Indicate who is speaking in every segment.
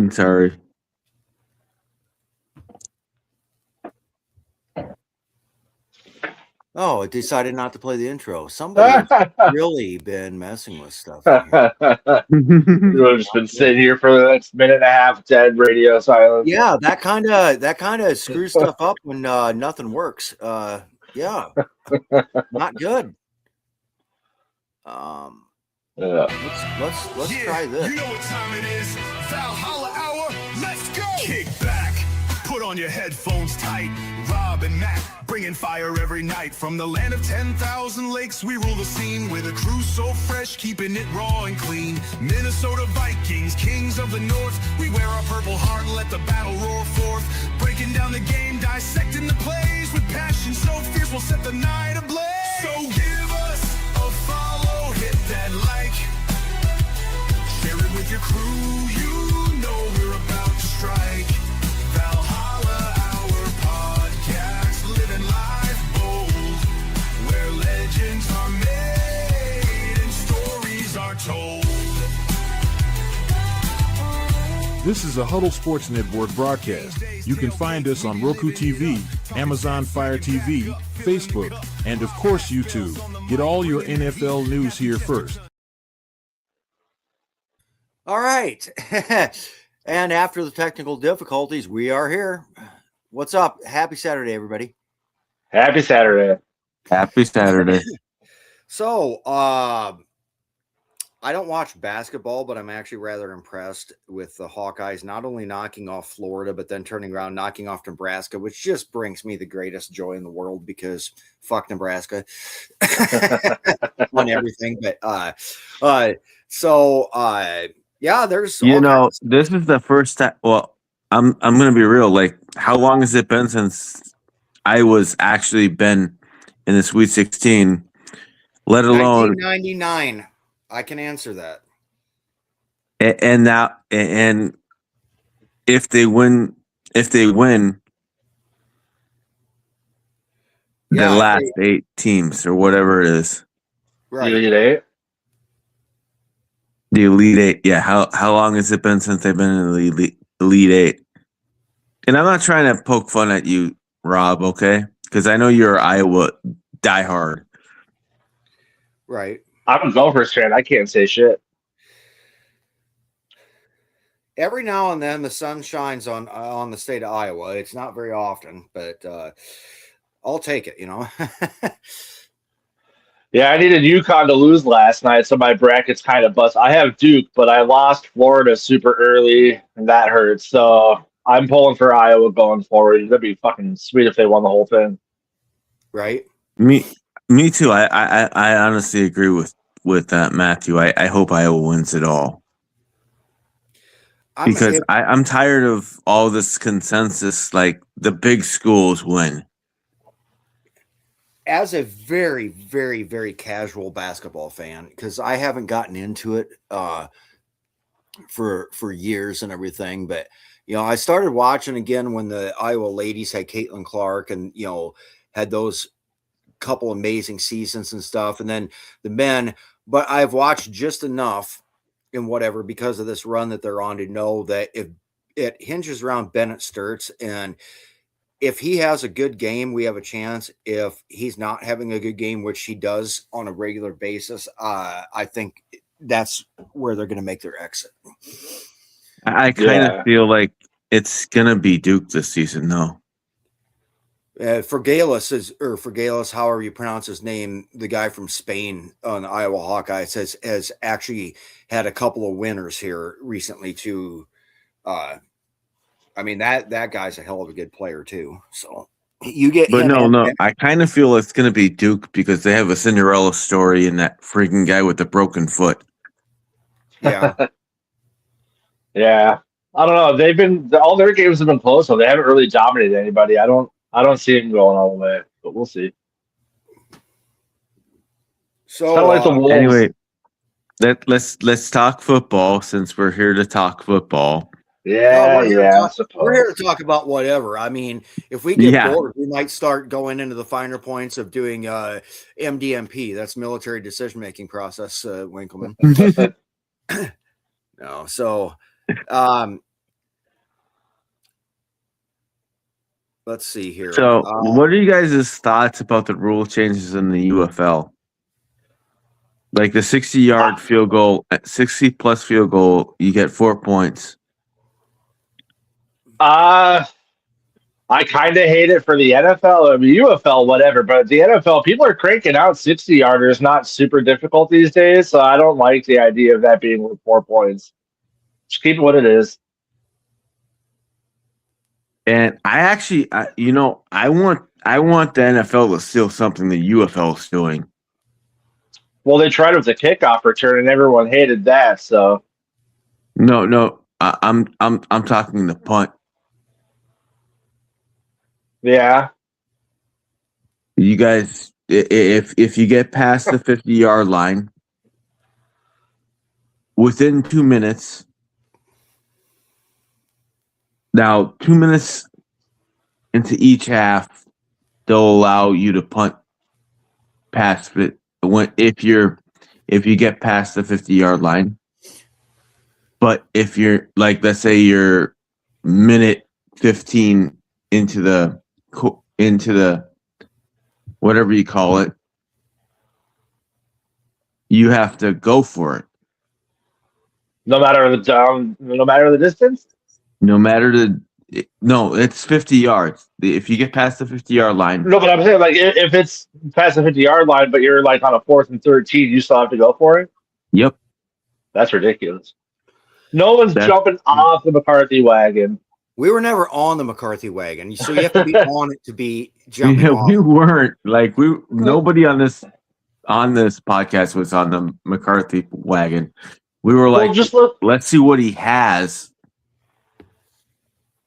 Speaker 1: recording. Sorry.
Speaker 2: Oh, it decided not to play the intro. Somebody has really been messing with stuff.
Speaker 3: You have just been sitting here for the next minute and a half, dead radio silence.
Speaker 2: Yeah, that kind of screws stuff up when nothing works. Yeah, not good. Let's try this.
Speaker 4: You know what time it is? Valhalla Hour. Let's go. Kick back. Put on your headphones tight. Rob and Matt bringing fire every night. From the land of 10,000 lakes, we rule the scene with a crew so fresh, keeping it raw and clean. Minnesota Vikings, kings of the north. We wear our purple heart and let the battle roar forth. Breaking down the game, dissecting the plays with passion so fierce, we'll set the night ablaze. So give us a follow, hit that like, share it with your crew. You know we're about to strike. Valhalla Hour podcast, living life bold, where legends are made and stories are told.
Speaker 5: This is a Huddle Sports Network broadcast. You can find us on Roku TV, Amazon Fire TV, Facebook, and of course YouTube. Get all your NFL news here first.
Speaker 2: All right. And after the technical difficulties, we are here. What's up? Happy Saturday, everybody.
Speaker 3: Happy Saturday.
Speaker 1: Happy Saturday.
Speaker 2: So, I don't watch basketball, but I'm actually rather impressed with the Hawkeyes not only knocking off Florida, but then turning around, knocking off Nebraska, which just brings me the greatest joy in the world because fuck Nebraska on everything. But yeah, there's
Speaker 1: this is the first time. Well, I'm gonna be real. Like, how long has it been since I was actually been in the Sweet 16? Let alone
Speaker 2: 1999. I can answer that.
Speaker 1: And now, and if they win, the last 8 teams or whatever it is,
Speaker 2: right?
Speaker 3: Elite 8.
Speaker 1: The Elite 8. Yeah. How long has it been since they've been in the Elite 8? And I'm not trying to poke fun at you, Rob. Okay, because I know you're Iowa diehard.
Speaker 2: Right.
Speaker 3: I'm a Gophers fan. I can't say shit.
Speaker 2: Every now and then the sun shines on the state of Iowa. It's not very often, but I'll take it, you know.
Speaker 3: Yeah, I needed UConn to lose last night, so my bracket's kind of bust. I have Duke, but I lost Florida super early, and that hurts. So I'm pulling for Iowa going forward. That'd be fucking sweet if they won the whole thing.
Speaker 2: Right?
Speaker 1: Me too. I honestly agree with that, Matthew. I hope Iowa wins it all. Because I'm tired of all this consensus, like the big schools win.
Speaker 2: As a very, very, very casual basketball fan, because I haven't gotten into it for years and everything, but you know, I started watching again when the Iowa ladies had Caitlin Clark and you know had those couple amazing seasons and stuff, and then the men. But I've watched just enough in whatever because of this run that they're on to know that if it hinges around Bennett Sturts, and if he has a good game, we have a chance. If he's not having a good game, which he does on a regular basis, I think that's where they're going to make their exit.
Speaker 1: I kind of feel like it's going to be Duke this season, though.
Speaker 2: For Galis, however you pronounce his name, the guy from Spain on the Iowa Hawkeyes has actually had a couple of winners here recently too. I mean that guy's a hell of a good player too. So you get,
Speaker 1: but no, I kind of feel it's going to be Duke because they have a Cinderella story in that freaking guy with the broken foot.
Speaker 2: Yeah,
Speaker 3: yeah. I don't know. They've been all their games have been close, so they haven't really dominated anybody. I don't see him going all the way, but we'll see.
Speaker 2: So
Speaker 3: like the Wolves.
Speaker 1: Anyway, let's talk football since we're here to talk football.
Speaker 3: Yeah,
Speaker 2: we're here to talk about whatever. I mean, if we get bored, we might start going into the finer points of doing MDMP. That's military decision making process, Winkleman. No, so let's see here.
Speaker 1: So, what are you guys' thoughts about the rule changes in the UFL? Like the 60-yard field goal, 60-plus field goal, you get 4 points.
Speaker 3: I kind of hate it for the NFL. I mean, UFL, whatever, but the NFL, people are cranking out 60-yarders, not super difficult these days, so I don't like the idea of that being with 4 points. Just keep it what it is.
Speaker 1: And I actually, I want the NFL to steal something the UFL is doing.
Speaker 3: Well, they tried with the kickoff return, and everyone hated that. So
Speaker 1: No, I'm talking the punt.
Speaker 3: yeah,
Speaker 1: You guys, if you get past the 50-yard line within 2 minutes, now 2 minutes into each half, they'll allow you to punt past it if you get past the 50-yard line. But if you're like, let's say you're minute 15 into the whatever you call it, you have to go for it.
Speaker 3: no matter the distance.
Speaker 1: No, it's 50 yards. If you get past the 50-yard line.
Speaker 3: No, but I'm saying like if it's past the 50-yard line, but you're like on a 4th and 13, you still have to go for it.
Speaker 1: Yep.
Speaker 3: That's ridiculous. No one's jumping off the McCarthy wagon.
Speaker 2: We were never on the McCarthy wagon, so you have to be on it to be jumping off.
Speaker 1: We weren't like nobody on this podcast was on the McCarthy wagon. We were like,
Speaker 3: just look.
Speaker 1: Let's see what he has.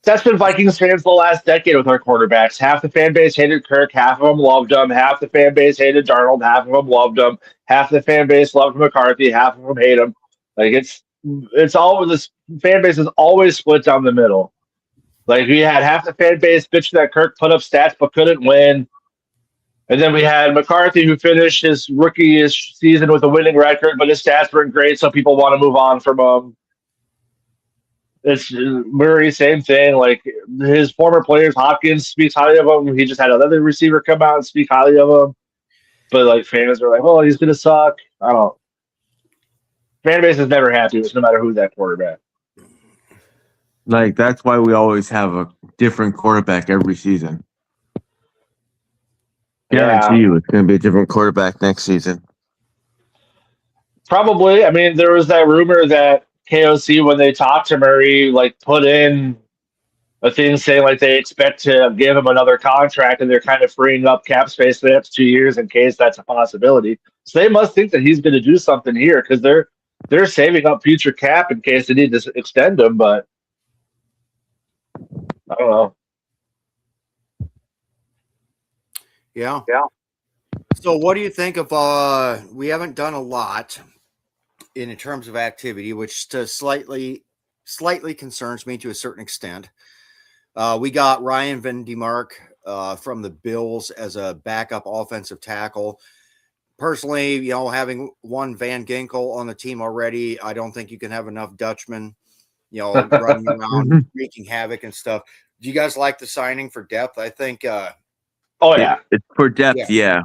Speaker 3: That's been Vikings fans the last decade with our quarterbacks. Half the fan base hated Kirk, half of them loved him. Half the fan base hated Darnold, half of them loved him. Half the fan base loved McCarthy, half of them hate him. Like it's always this fan base is always split down the middle. Like we had half the fan base bitch that Kirk put up stats but couldn't win. And then we had McCarthy who finished his rookie season with a winning record, but his stats weren't great, so people want to move on from him. It's Murray, same thing. Like his former players, Hopkins speaks highly of him. He just had another receiver come out and speak highly of him. But like fans are like, well, he's gonna suck. I don't. Fan base is never happy with no matter who's that quarterback.
Speaker 1: Like that's why we always have a different quarterback every season. Guarantee you, it's going to be a different quarterback next season.
Speaker 3: Probably. I mean, there was that rumor that KOC, when they talked to Murray, like put in a thing saying like they expect to give him another contract, and they're kind of freeing up cap space for the next 2 years in case that's a possibility. So they must think that he's going to do something here because they're saving up future cap in case they need to extend him. But I don't know.
Speaker 2: Yeah. So what do you think of we haven't done a lot in terms of activity, which slightly concerns me to a certain extent. We got Ryan Van DeMark from the Bills as a backup offensive tackle. Personally, having one Van Ginkel on the team already, I don't think you can have enough Dutchmen, running around wreaking havoc and stuff. Do you guys like the signing for depth? I think
Speaker 3: Oh yeah,
Speaker 1: it's for depth. Yeah.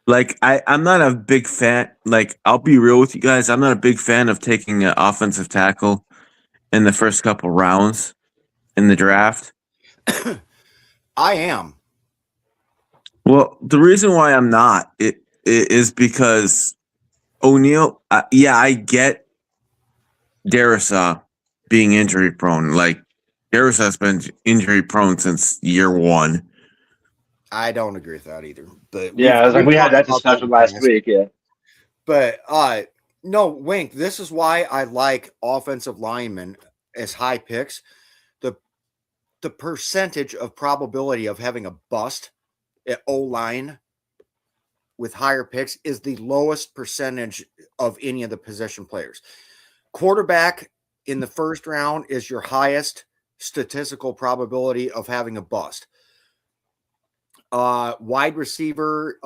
Speaker 1: Like I'm not a big fan. Like I'll be real with you guys. I'm not a big fan of taking an offensive tackle in the first couple rounds in the draft.
Speaker 2: I am.
Speaker 1: Well, the reason why I'm not it is because O'Neal. I get Darrisaw being injury prone. Like Darrisaw's been injury prone since year one.
Speaker 2: I don't agree with that either. But
Speaker 3: yeah, we had that discussion last week. Yeah,
Speaker 2: but no, Wink. This is why I like offensive linemen as high picks. The percentage of probability of having a bust at O-line with higher picks is the lowest percentage of any of the position players. Quarterback in the first round is your highest statistical probability of having a bust. Wide receiver.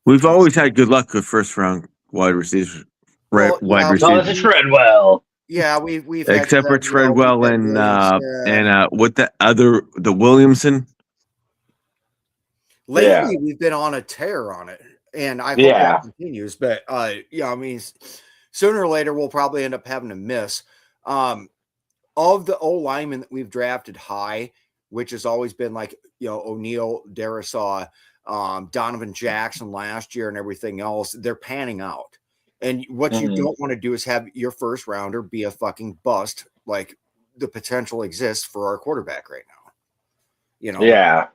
Speaker 1: We've always had good luck with first round wide receivers.
Speaker 2: Well,
Speaker 1: wide
Speaker 2: now-
Speaker 1: receivers.
Speaker 3: Jonathan Treadwell.
Speaker 2: Yeah, we've had
Speaker 1: Except for
Speaker 2: Treadwell,
Speaker 1: Treadwell
Speaker 2: we've had Williamson.
Speaker 1: what the Williamson.
Speaker 2: Lately, we've been on a tear on it, and I hope that continues. But yeah, I mean, sooner or later we'll probably end up having to miss. Of the O linemen that we've drafted high, which has always been like O'Neal, Darisaw, Donovan Jackson last year, and everything else, they're panning out. And what you don't want to do is have your first rounder be a fucking bust, like the potential exists for our quarterback right now.
Speaker 3: Yeah,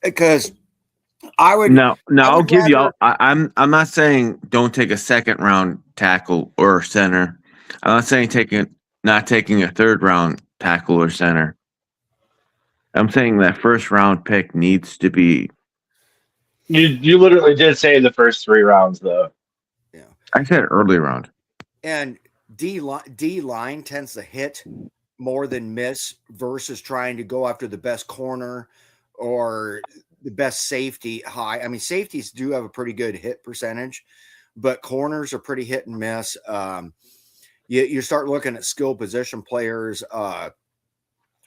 Speaker 2: because I would.
Speaker 1: No, I'll give you.
Speaker 2: rather-
Speaker 1: I'm not saying don't take a second round tackle or center. I'm not saying not taking a third round tackle or center. I'm saying that first round pick needs to be.
Speaker 3: you literally did say the first 3 rounds though.
Speaker 2: Yeah,
Speaker 1: I said early round.
Speaker 2: and D line tends to hit more than miss versus trying to go after the best corner or the best safety high. I mean, safeties do have a pretty good hit percentage, but corners are pretty hit and miss. You start looking at skill position players,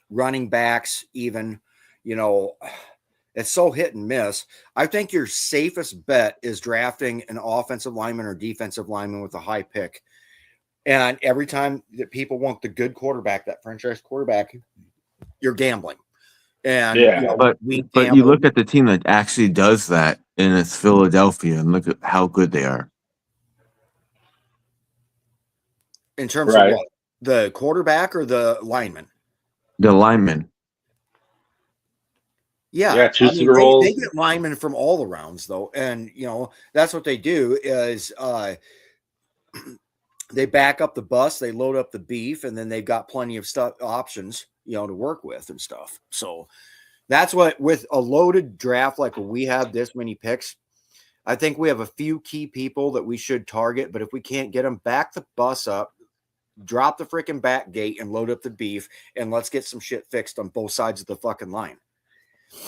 Speaker 2: running backs, even, it's so hit and miss. I think your safest bet is drafting an offensive lineman or defensive lineman with a high pick. And every time that people want the good quarterback, that franchise quarterback, you're gambling. And
Speaker 1: but you look at the team that actually does that, and it's Philadelphia, and look at how good they are.
Speaker 2: In terms of what? The quarterback or the lineman?
Speaker 1: The lineman.
Speaker 2: Yeah,
Speaker 3: 2 Super Bowls.
Speaker 2: They get linemen from all the rounds, though, and that's what they do is they back up the bus, they load up the beef, and then they've got plenty of options, to work with and stuff. So that's what, with a loaded draft like we have this many picks, I think we have a few key people that we should target. But if we can't get them, back the bus up, drop the freaking back gate, and load up the beef, and let's get some shit fixed on both sides of the fucking line.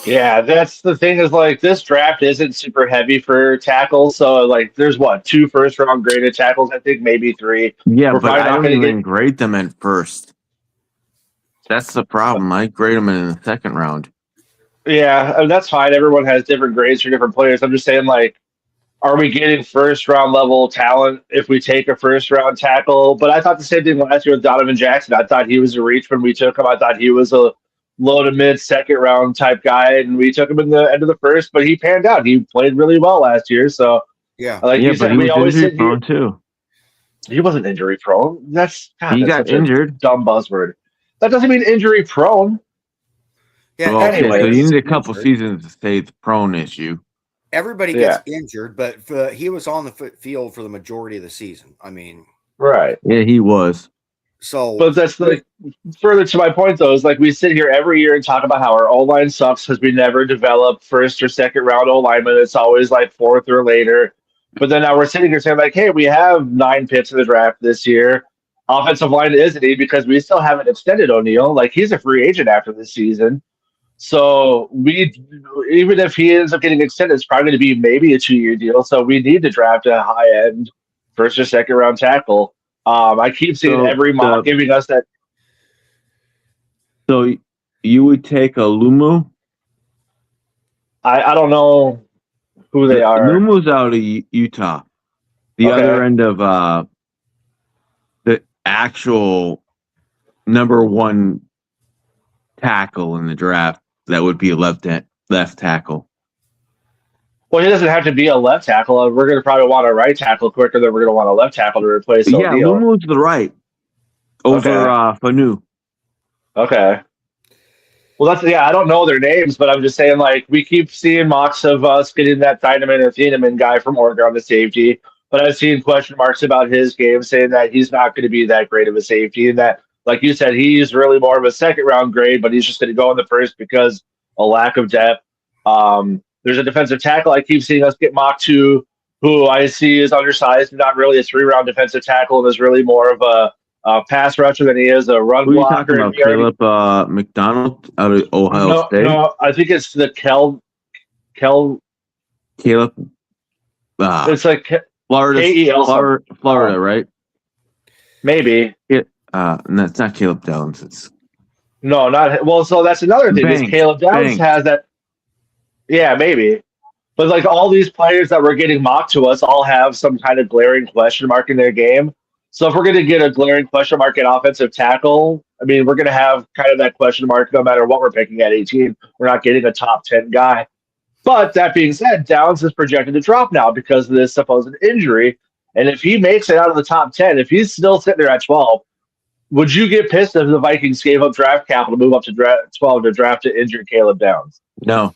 Speaker 3: Yeah, that's the thing is like this draft isn't super heavy for tackles. So like there's 2 first round graded tackles, I think maybe 3.
Speaker 1: Yeah,
Speaker 3: We're
Speaker 1: but I don't even
Speaker 3: get...
Speaker 1: grade them at first. That's the problem. I grade them in the second round.
Speaker 3: Yeah, I mean, that's fine. Everyone has different grades for different players. I'm just saying, like, are we getting first round level talent if we take a first round tackle? But I thought the same thing last year with Donovan Jackson. I thought he was a reach when we took him. I thought he was a low to mid second round type guy, and we took him in the end of the first. But he panned out. He played really well last year. So like you said, we always
Speaker 1: injury prone too.
Speaker 3: He wasn't injury prone.
Speaker 1: He got injured.
Speaker 3: Dumb buzzword. That doesn't mean injury prone.
Speaker 2: Yeah.
Speaker 1: Well,
Speaker 2: anyway,
Speaker 1: so you need a couple seasons to say it's prone issue.
Speaker 2: Everybody gets injured, but he was on the field for the majority of the season. I mean,
Speaker 3: right?
Speaker 1: Yeah, he was.
Speaker 2: So,
Speaker 3: but that's like further to my point, though, is like we sit here every year and talk about how our O line sucks because we never develop first or second round O linemen. It's always like fourth or later. But then now we're sitting here saying like, hey, we have 9 picks in the draft this year. Offensive line isn't he because we still haven't extended O'Neal. Like he's a free agent after this season. So even if he ends up getting extended, it's probably going to be maybe a 2-year deal. So we need to draft a high end first or second round tackle. I keep seeing every mock giving us that.
Speaker 1: So you would take a Lumu?
Speaker 3: I don't know who they are.
Speaker 1: Lumu's out of Utah. The other end of the actual number 1 tackle in the draft. That would be a left tackle.
Speaker 3: Well, he doesn't have to be a left tackle. We're going to probably want a right tackle quicker than we're going to want a left tackle to replace O'Neal.
Speaker 1: Yeah, Lumu's the right over Fanu.
Speaker 3: Okay. Well, I don't know their names, but I'm just saying, like, we keep seeing mocks of us getting that Thieneman or Thieneman guy from Oregon on the safety, but I've seen question marks about his game saying that he's not going to be that great of a safety and that, like you said, he's really more of a second round grade, but he's just going to go in the first because a lack of depth. There's a defensive tackle I keep seeing us get mocked to, who I see is undersized, not really a 3-round defensive tackle, and is really more of a pass rusher than he is a run blocker.
Speaker 1: Who are you talking about? Caleb McDonald out of Ohio State?
Speaker 3: No, I think it's the Caleb.
Speaker 1: It's
Speaker 3: like
Speaker 1: Florida, right?
Speaker 3: Maybe.
Speaker 1: No, it's not Caleb Downs. It's
Speaker 3: No, not well. So that's another thing. Is
Speaker 1: Banks.
Speaker 3: Caleb Downs
Speaker 1: Banks.
Speaker 3: has that? Yeah, maybe. But like all these players that were getting mocked to us all have some kind of glaring question mark in their game. So if we're going to get a glaring question mark at offensive tackle, I mean, we're going to have kind of that question mark no matter what we're picking at 18. We're not getting a top 10 guy. But that being said, Downs is projected to drop now because of this supposed injury. And if he makes it out of the top 10, if he's still sitting there at 12, would you get pissed if the Vikings gave up draft capital to move up to 12 to draft an injured Caleb Downs?
Speaker 1: no.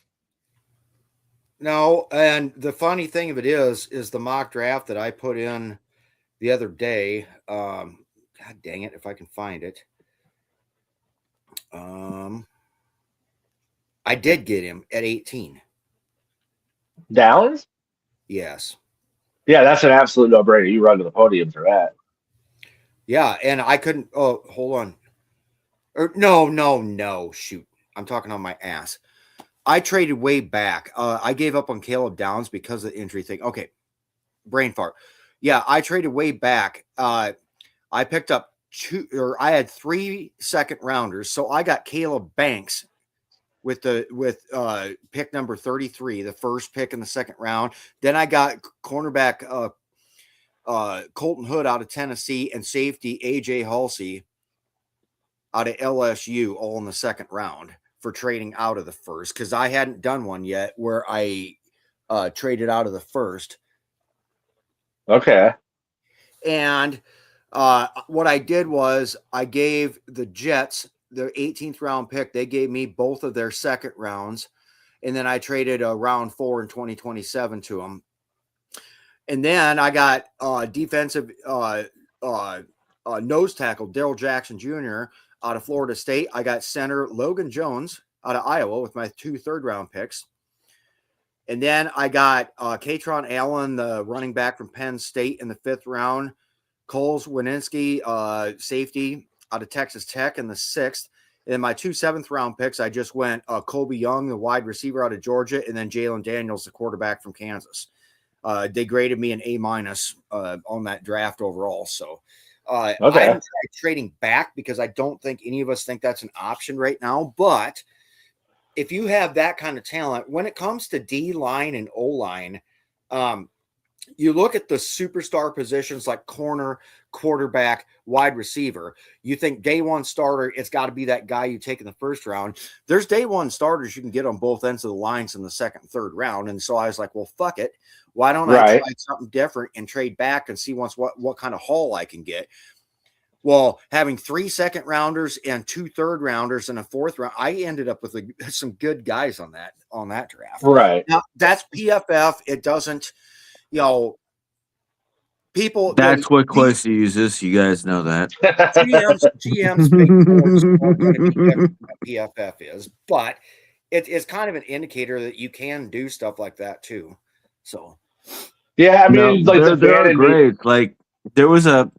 Speaker 2: No, and the funny thing of it is the mock draft that I put in the other day. God dang it, if I can find it. I did get him at 18.
Speaker 3: Downs?
Speaker 2: Yes.
Speaker 3: Yeah, that's an absolute no-brainer. You run to the podium for that.
Speaker 2: Yeah, and I couldn't. Oh, hold on. No. Shoot, I'm talking on my ass. I traded way back. I gave up on Caleb Downs because of the injury thing. Okay, brain fart. Yeah, I traded way back. I picked up I had 3 second rounders, so I got Caleb Banks with pick number 33, the first pick in the second round. Then I got cornerback Colton Hood out of Tennessee and safety AJ Halsey out of LSU, all in the second round for trading out of the first, because I hadn't done one yet where I traded out of the first.
Speaker 3: Okay.
Speaker 2: And what I did was I gave the Jets their 18th round pick. They gave me both of their second rounds. And then I traded a round 4 in 2027 to them. And then I got defensive nose tackle Daryl Jackson Jr. out of Florida State. I got center Logan Jones out of Iowa with my 2 third-round picks. And then I got Katron Allen, the running back from Penn State, in the 5th round. Coles Wininski, safety out of Texas Tech, in the 6th. And then my 2 7th-round picks, I just went Kobe Young, the wide receiver out of Georgia, and then Jalen Daniels, the quarterback from Kansas. They graded me an A- on that draft overall. So I haven't tried trading back because I don't think any of us think that's an option right now. But if you have that kind of talent, when it comes to D-line and O-line, you look at the superstar positions like corner, quarterback, wide receiver. You think day one starter, it's got to be that guy you take in the first round. There's day one starters you can get on both ends of the lines in the second and third round. And so I was like, well, fuck it. Why don't I try something different and trade back and see what kind of haul I can get? Well, having 3 second rounders and 2 third rounders and a 4th round, I ended up with some good guys on that draft.
Speaker 3: Right.
Speaker 2: Now, that's PFF. It doesn't, people.
Speaker 1: That's what Quest uses. You guys know that.
Speaker 2: GM's big boards aren't going to be what PFF is, but it's kind of an indicator that you can do stuff like that too. So,
Speaker 3: yeah, I mean,
Speaker 1: they're great. Like there was a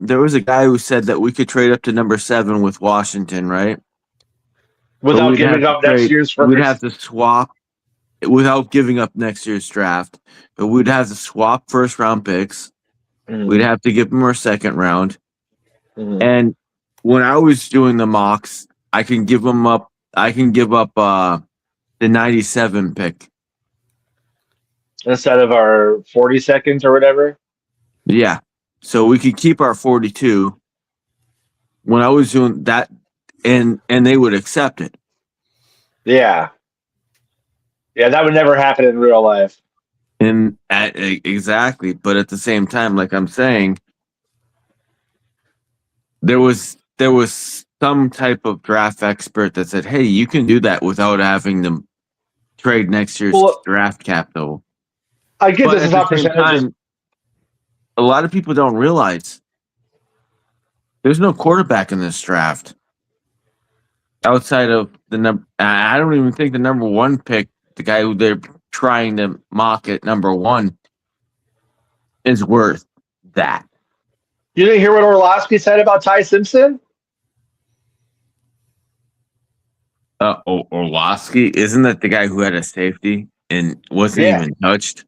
Speaker 1: guy who said that we could trade up to number 7 with Washington, right?
Speaker 3: Without giving up next year's first.
Speaker 1: We'd have to swap without giving up next year's draft, but we'd have to swap first round picks. Mm-hmm. We'd have to give them our second round. Mm-hmm. And when I was doing the mocks, I can give up the 97 pick
Speaker 3: instead of our 42nd or whatever.
Speaker 1: Yeah. So we could keep our 42 when I was doing that, and they would accept it.
Speaker 3: Yeah. Yeah, that would never happen in real life.
Speaker 1: Exactly. But at the same time, like I'm saying, there was some type of draft expert that said, hey, you can do that without having them trade next year's draft cap, though.
Speaker 3: I get this is not percentages.
Speaker 1: A lot of people don't realize there's no quarterback in this draft outside of the number. I don't even think the number 1 pick, the guy who they're trying to mock at number 1, is worth that.
Speaker 3: You didn't hear what Orlovsky said about Ty Simpson?
Speaker 1: Orlovsky, isn't that the guy who had a safety and wasn't even touched?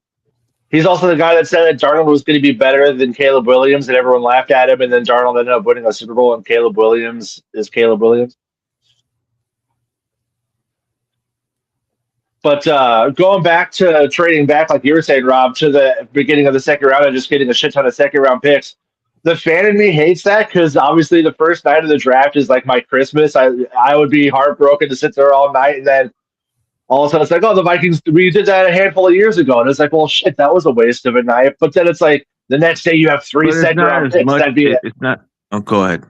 Speaker 3: He's also the guy that said that Darnold was going to be better than Caleb Williams, and everyone laughed at him. And then Darnold ended up winning a Super Bowl, and Caleb Williams is Caleb Williams. But going back to trading back, like you were saying, Rob, to the beginning of the second round and just getting a shit ton of second round picks, the fan in me hates that because obviously the first night of the draft is like my Christmas. I would be heartbroken to sit there all night, and then all of a sudden it's like, oh, the Vikings, we did that a handful of years ago. And it's like, well, shit, that was a waste of a night. But then it's like the next day you have three second round picks.
Speaker 1: It's not. Oh, go ahead.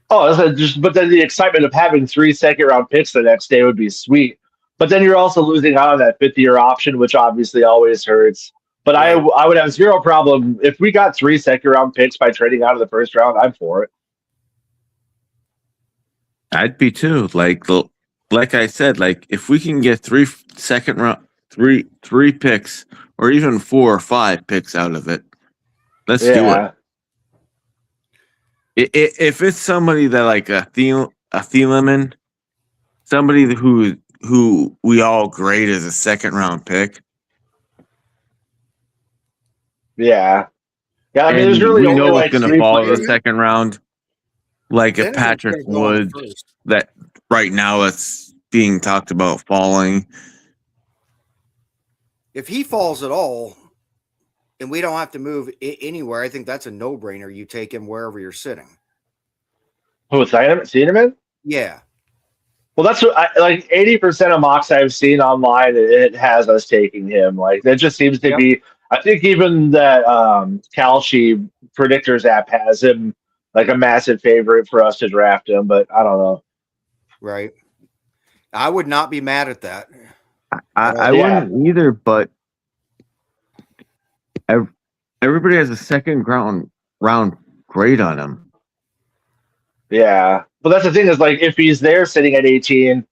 Speaker 3: Oh, but then the excitement of having 3 second round picks the next day would be sweet. But then you're also losing out on that 5th-year option, which obviously always hurts. But I would have zero problem if we got 3 second-round picks by trading out of the first round. I'm for it.
Speaker 1: I'd be too. Like I said, like if we can get 3 second round, three picks, or even 4 or 5 picks out of it, let's do it. If it's somebody that like a Thieleman, somebody who we all grade as a second round pick.
Speaker 3: Yeah. Yeah, I mean, there's really
Speaker 1: we know
Speaker 3: only
Speaker 1: it's going to fall in the second round. Like a
Speaker 2: Then
Speaker 1: Patrick
Speaker 2: it's gonna go on
Speaker 1: Woods
Speaker 2: first.
Speaker 1: that right now it's being talked about falling.
Speaker 2: If he falls at all, and we don't have to move anywhere, I think that's a no-brainer. You take him wherever you're sitting.
Speaker 3: Who, Thieneman?
Speaker 2: Yeah.
Speaker 3: Well, that's what like 80% of mocks I've seen online, it has us taking him. Like that just seems to be. I think even that Kalshi Predictors app has him like a massive favorite for us to draft him, but I don't know.
Speaker 2: Right. I would not be mad at that.
Speaker 1: I wouldn't either, but everybody has a second round grade on him.
Speaker 3: Yeah. But that's the thing is like if he's there sitting at 18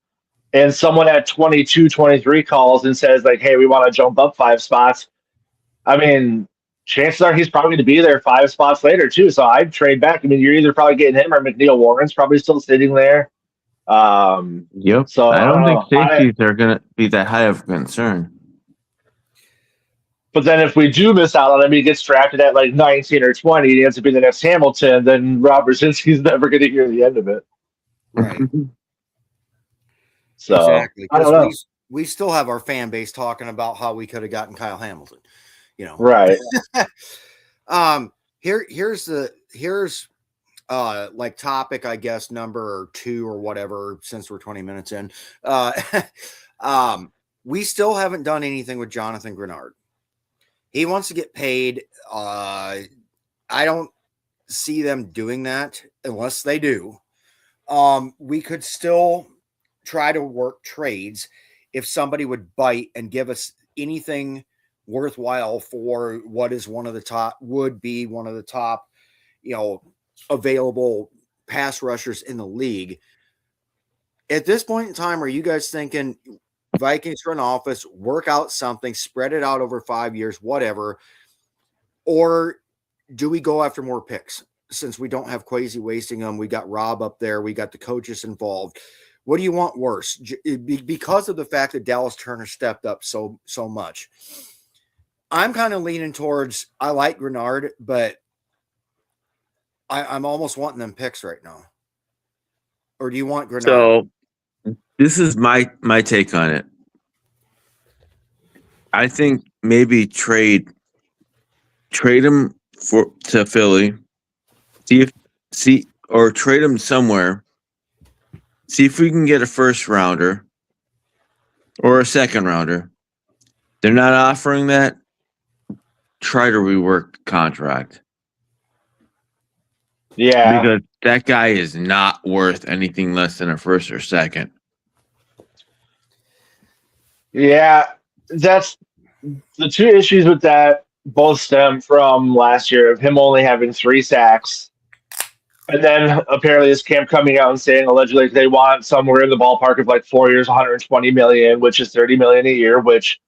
Speaker 3: and someone at 22, 23 calls and says like, hey, we want to jump up 5 spots. I mean, chances are he's probably going to be there 5 spots later too. So I'd trade back. I mean, you're either probably getting him or McNeil Warren's probably still sitting there.
Speaker 1: Yep.
Speaker 3: So
Speaker 1: I don't think safeties are going to be that high of a concern.
Speaker 3: But then if we do miss out on him, he gets drafted at like 19 or 20, he ends up being the next Hamilton, then Rob Brzezinski's never going to hear the end of it.
Speaker 2: Right.
Speaker 3: So
Speaker 2: exactly.
Speaker 3: I don't know.
Speaker 2: We still have our fan base talking about how we could have gotten Kyle Hamilton. You know.
Speaker 3: Right.
Speaker 2: Here's like topic, I guess, number 2 or whatever, since we're 20 minutes in. We still haven't done anything with Jonathan Grenard. He wants to get paid. I don't see them doing that unless they do. We could still try to work trades if somebody would bite and give us anything worthwhile for what is would be one of the top, available pass rushers in the league. At this point in time, are you guys thinking Vikings front office, work out something, spread it out over 5 years, whatever? Or do we go after more picks? Since we don't have Kwesi wasting them, we got Rob up there, we got the coaches involved. What do you want worse? Because of the fact that Dallas Turner stepped up so much. I'm kind of leaning towards, I like Grenard, but I'm almost wanting them picks right now. Or do you want Grenard?
Speaker 1: So this is my take on it. I think maybe trade him to Philly. Or trade him somewhere. See if we can get a first rounder or a second rounder. They're not offering that. Try to rework the contract.
Speaker 3: Yeah.
Speaker 1: Because that guy is not worth anything less than a first or second.
Speaker 3: Yeah. That's the 2 issues with that both stem from last year of him only having 3 sacks. And then apparently his camp coming out and saying allegedly they want somewhere in the ballpark of like 4 years, 120 million, which is 30 million a year, which,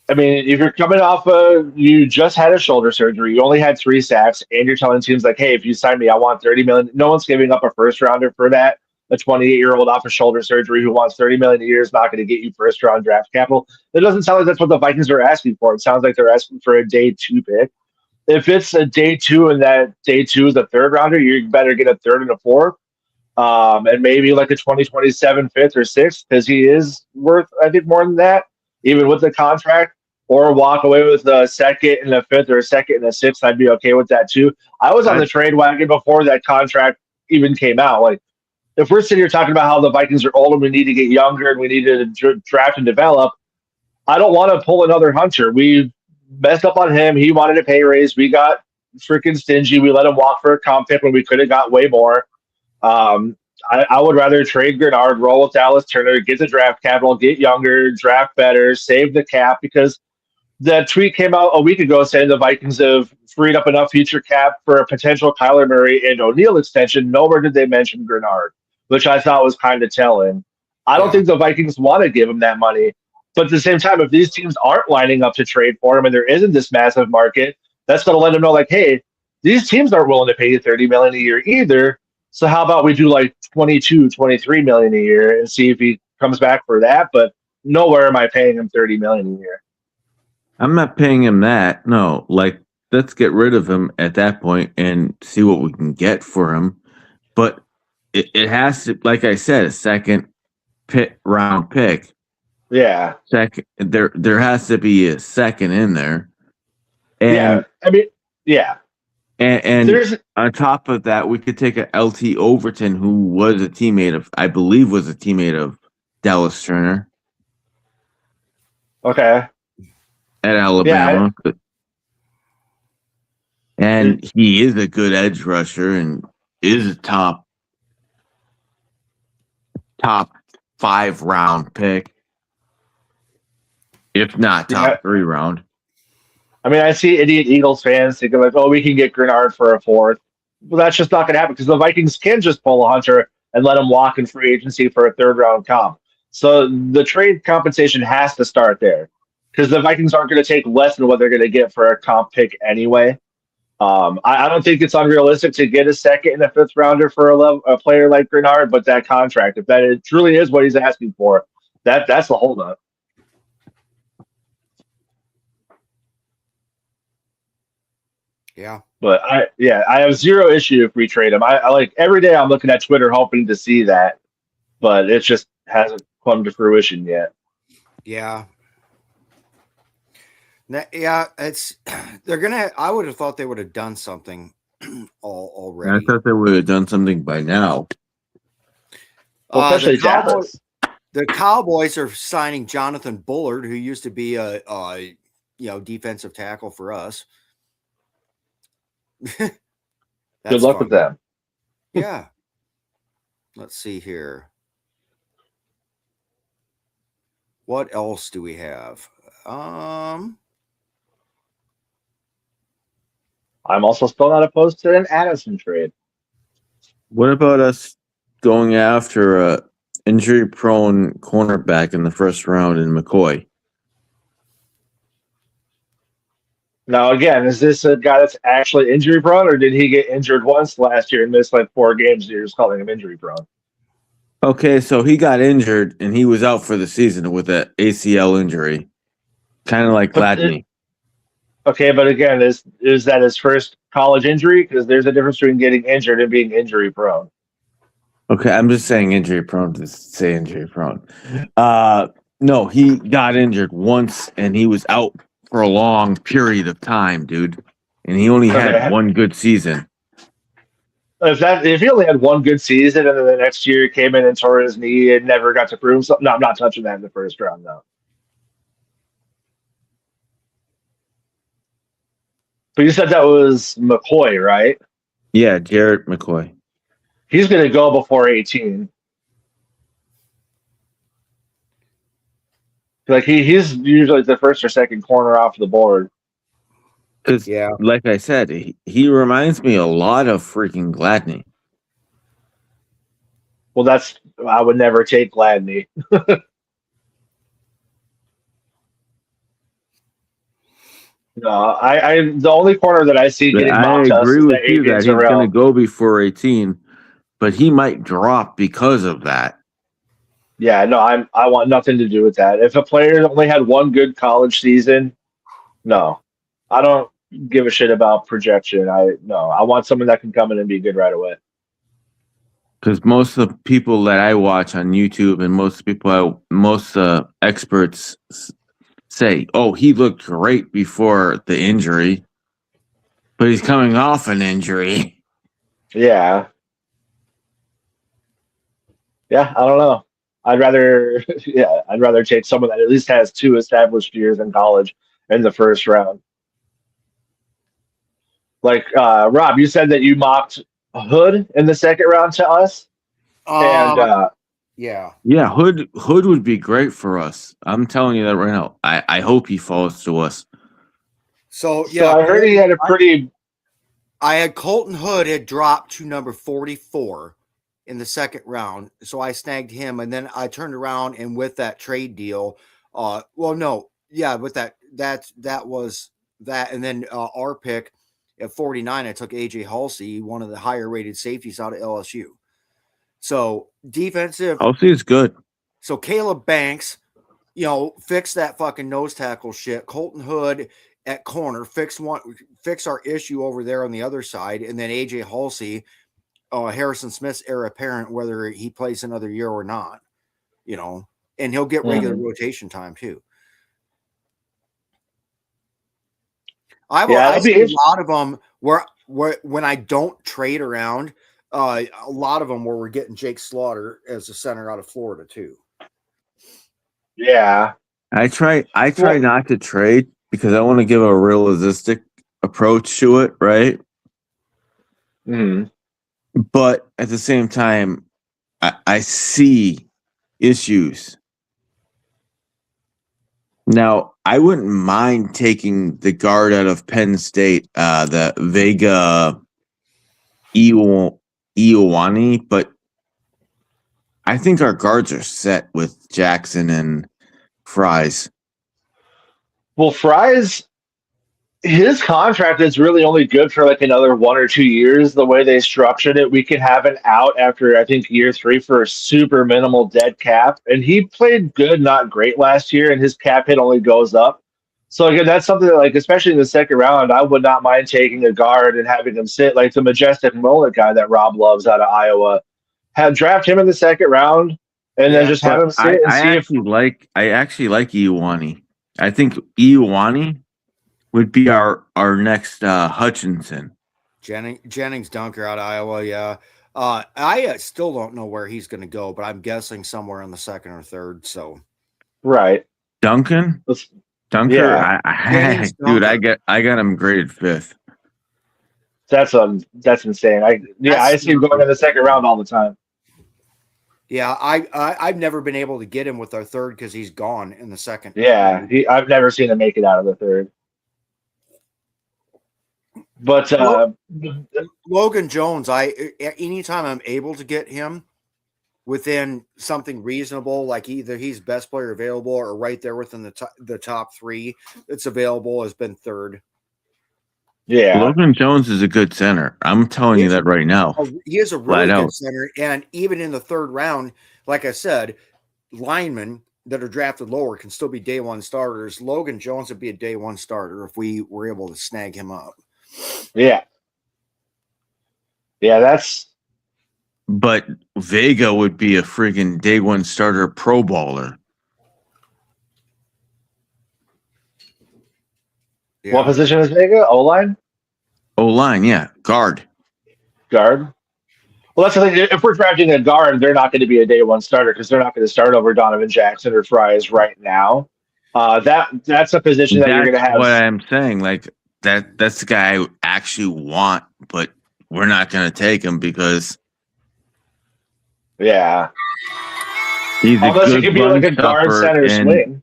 Speaker 3: I mean, if you're coming off you just had a shoulder surgery, you only had 3 sacks, and you're telling teams like, hey, if you sign me, I want 30 million. No one's giving up a first rounder for that. a 28-year-old off of shoulder surgery who wants $30 million a year is not going to get you first round draft capital. It doesn't sound like that's what the Vikings are asking for. It sounds like they're asking for a day 2 pick. If it's a day 2 and that day 2 is a third rounder, you better get a third and a fourth. And maybe like a 2027 fifth or sixth, because he is worth, I think, more than that, even with the contract, or walk away with a second and a fifth or a second and a sixth. I'd be okay with that too. I was on the trade wagon before that contract even came out. Like, if we're sitting here talking about how the Vikings are old and we need to get younger and we need to draft and develop, I don't want to pull another Hunter. We messed up on him. He wanted a pay raise. We got freaking stingy. We let him walk for a comp pick when we could have got way more. I would rather trade Grenard, roll with Dallas Turner, get the draft capital, get younger, draft better, save the cap, because that tweet came out a week ago saying the Vikings have freed up enough future cap for a potential Kyler Murray and O'Neal extension. Nowhere did they mention Grenard, which I thought was kind of telling. I don't think the Vikings want to give him that money. But at the same time, if these teams aren't lining up to trade for him and there isn't this massive market, that's going to let them know, like, hey, these teams aren't willing to pay you $30 million a year either. So how about we do like 22, 23 million a year and see if he comes back for that? But nowhere am I paying him $30 million a year.
Speaker 1: I'm not paying him that. No, like, let's get rid of him at that point and see what we can get for him. But it has to, like I said, a second round pick.
Speaker 3: Yeah.
Speaker 1: Second, there has to be a second in there. And,
Speaker 3: yeah. I mean, yeah.
Speaker 1: And on top of that, we could take a LT Overton, who was a teammate of, I believe, was a teammate of Dallas Turner.
Speaker 3: Okay.
Speaker 1: At Alabama. Yeah, and he is a good edge rusher and is a top 5 round pick, if not top 3 round.
Speaker 3: I mean, I see idiot Eagles fans thinking like, oh, we can get Grenard for a fourth. Well, that's just not going to happen because the Vikings can just pull a Hunter and let him walk in free agency for a third round comp. So the trade compensation has to start there because the Vikings aren't going to take less than what they're going to get for a comp pick anyway. I don't think it's unrealistic to get a second and a fifth rounder for a player like Grenard, but that contract, if that truly is what he's asking for, that's the holdup.
Speaker 2: Yeah.
Speaker 3: But I have zero issue if we trade him. I like every day I'm looking at Twitter hoping to see that, but it just hasn't come to fruition yet.
Speaker 2: Yeah. It's they're gonna. I would have thought they would have done something already.
Speaker 1: I thought they would have done something by now.
Speaker 3: Especially
Speaker 2: the Cowboys are signing Jonathan Bullard, who used to be a defensive tackle for us.
Speaker 3: Good luck with them.
Speaker 2: Yeah. Let's see here. What else do we have? I'm
Speaker 3: also still not opposed to an Addison trade.
Speaker 1: What about us going after a injury-prone cornerback in the first round in McCoy?
Speaker 3: Now, again, is this a guy that's actually injury-prone, or did he get injured once last year and missed like 4 games? You're just calling him injury-prone.
Speaker 1: Okay, so he got injured and he was out for the season with an ACL injury, kind of like Gladney.
Speaker 3: Okay, but again, is that his first college injury? Because there's a difference between getting injured and being injury-prone.
Speaker 1: Okay, I'm just saying injury-prone to say injury-prone. No, he got injured once and he was out for a long period of time, dude. And he only had one good season.
Speaker 3: If he only had one good season and then the next year he came in and tore his knee and never got to prove himself, no, I'm not touching that in the first round, though. But you said that was McCoy, right?
Speaker 1: Yeah, Jarrett McCoy.
Speaker 3: He's going to go before 18. Like he's usually the first or second corner off the board.
Speaker 1: Because, like I said, he reminds me a lot of freaking Gladney.
Speaker 3: Well, I would never take Gladney. No, the only corner that I see getting mocked.
Speaker 1: I agree with you that he's going to go before 18, but he might drop because of that.
Speaker 3: Yeah, no, I want nothing to do with that. If a player only had one good college season, no, I don't give a shit about projection. I want someone that can come in and be good right away.
Speaker 1: Because most of the people that I watch on YouTube and most experts say, "Oh, he looked great before the injury, but he's coming off an injury."
Speaker 3: Yeah, yeah, I don't know. I'd rather, yeah, I'd rather take someone that at least has 2 established years in college in the first round. Like Rob, you said that you mocked Hood in the second round to us, and
Speaker 2: Yeah.
Speaker 1: Yeah, Hood would be great for us. I'm telling you that right now. I hope he falls to us.
Speaker 2: So
Speaker 3: so I heard he had a pretty.
Speaker 2: I had Colton Hood had dropped to number 44 in the second round. So I snagged him, and then I turned around and with that trade deal, with that was that, and then our pick at 49, I took AJ Halsey, one of the higher rated safeties out of LSU. So defensive.
Speaker 1: Halsey is good.
Speaker 2: So Caleb Banks, fix that fucking nose tackle shit. Colton Hood at corner, fix our issue over there on the other side, and then AJ Halsey, Harrison Smith's heir apparent, whether he plays another year or not, and he'll get regular rotation time too. I see a lot of them where when I don't trade around, a lot of them where we're getting Jake Slaughter as a center out of Florida too.
Speaker 3: Yeah,
Speaker 1: I try not to trade because I want to give a realistic approach to it, right?
Speaker 3: Mm-hmm.
Speaker 1: But at the same time, I see issues. Now, I wouldn't mind taking the guard out of Penn State, the Vega Ioane, but I think our guards are set with Jackson and Fries.
Speaker 3: Well, Fries, his contract is really only good for like another 1 or 2 years. The way they structured it, we can have an out after I think year 3 for a super minimal dead cap. And he played good, not great last year, and his cap hit only goes up. So again, that's something that, like, especially in the second round, I would not mind taking a guard and having him sit like the majestic mullet guy that Rob loves out of Iowa. Draft him in the second round, and then just have him sit and see if.
Speaker 1: I actually like Ioane. I think Ioane would be our next Hutchinson.
Speaker 2: Jennings Dunker out of Iowa, yeah. I still don't know where he's going to go, but I'm guessing somewhere in the second or third. So,
Speaker 3: right,
Speaker 1: Dunker.
Speaker 3: Yeah.
Speaker 1: Dude, I got him graded 5th.
Speaker 3: That's insane. I see him going in the second round all the time.
Speaker 2: Yeah, I've never been able to get him with our third because he's gone in the second.
Speaker 3: Yeah, I've never seen him make it out of the third. But
Speaker 2: Logan Jones, anytime I'm able to get him within something reasonable, like either he's best player available or right there within the top 3 that's available, has been third.
Speaker 3: Yeah,
Speaker 1: Logan Jones is a good center. I'm telling you that right now.
Speaker 2: He is a really good center, and even in the third round, like I said, linemen that are drafted lower can still be day 1 starters. Logan Jones would be a day 1 starter if we were able to snag him up.
Speaker 3: Yeah, that's.
Speaker 1: But Vega would be a friggin' day 1 starter Pro Bowler.
Speaker 3: Yeah. What position is Vega? O-line?
Speaker 1: O-line, yeah. Guard.
Speaker 3: Well, that's the thing. If we're drafting a guard, they're not going to be a day 1 starter because they're not going to start over Donovan Jackson or Fries right now. That's a position that you're going to have.
Speaker 1: What I'm saying, like that's the guy I actually want, but we're not going to take him because
Speaker 3: yeah,
Speaker 1: he's
Speaker 3: unless it could be like a guard center swing.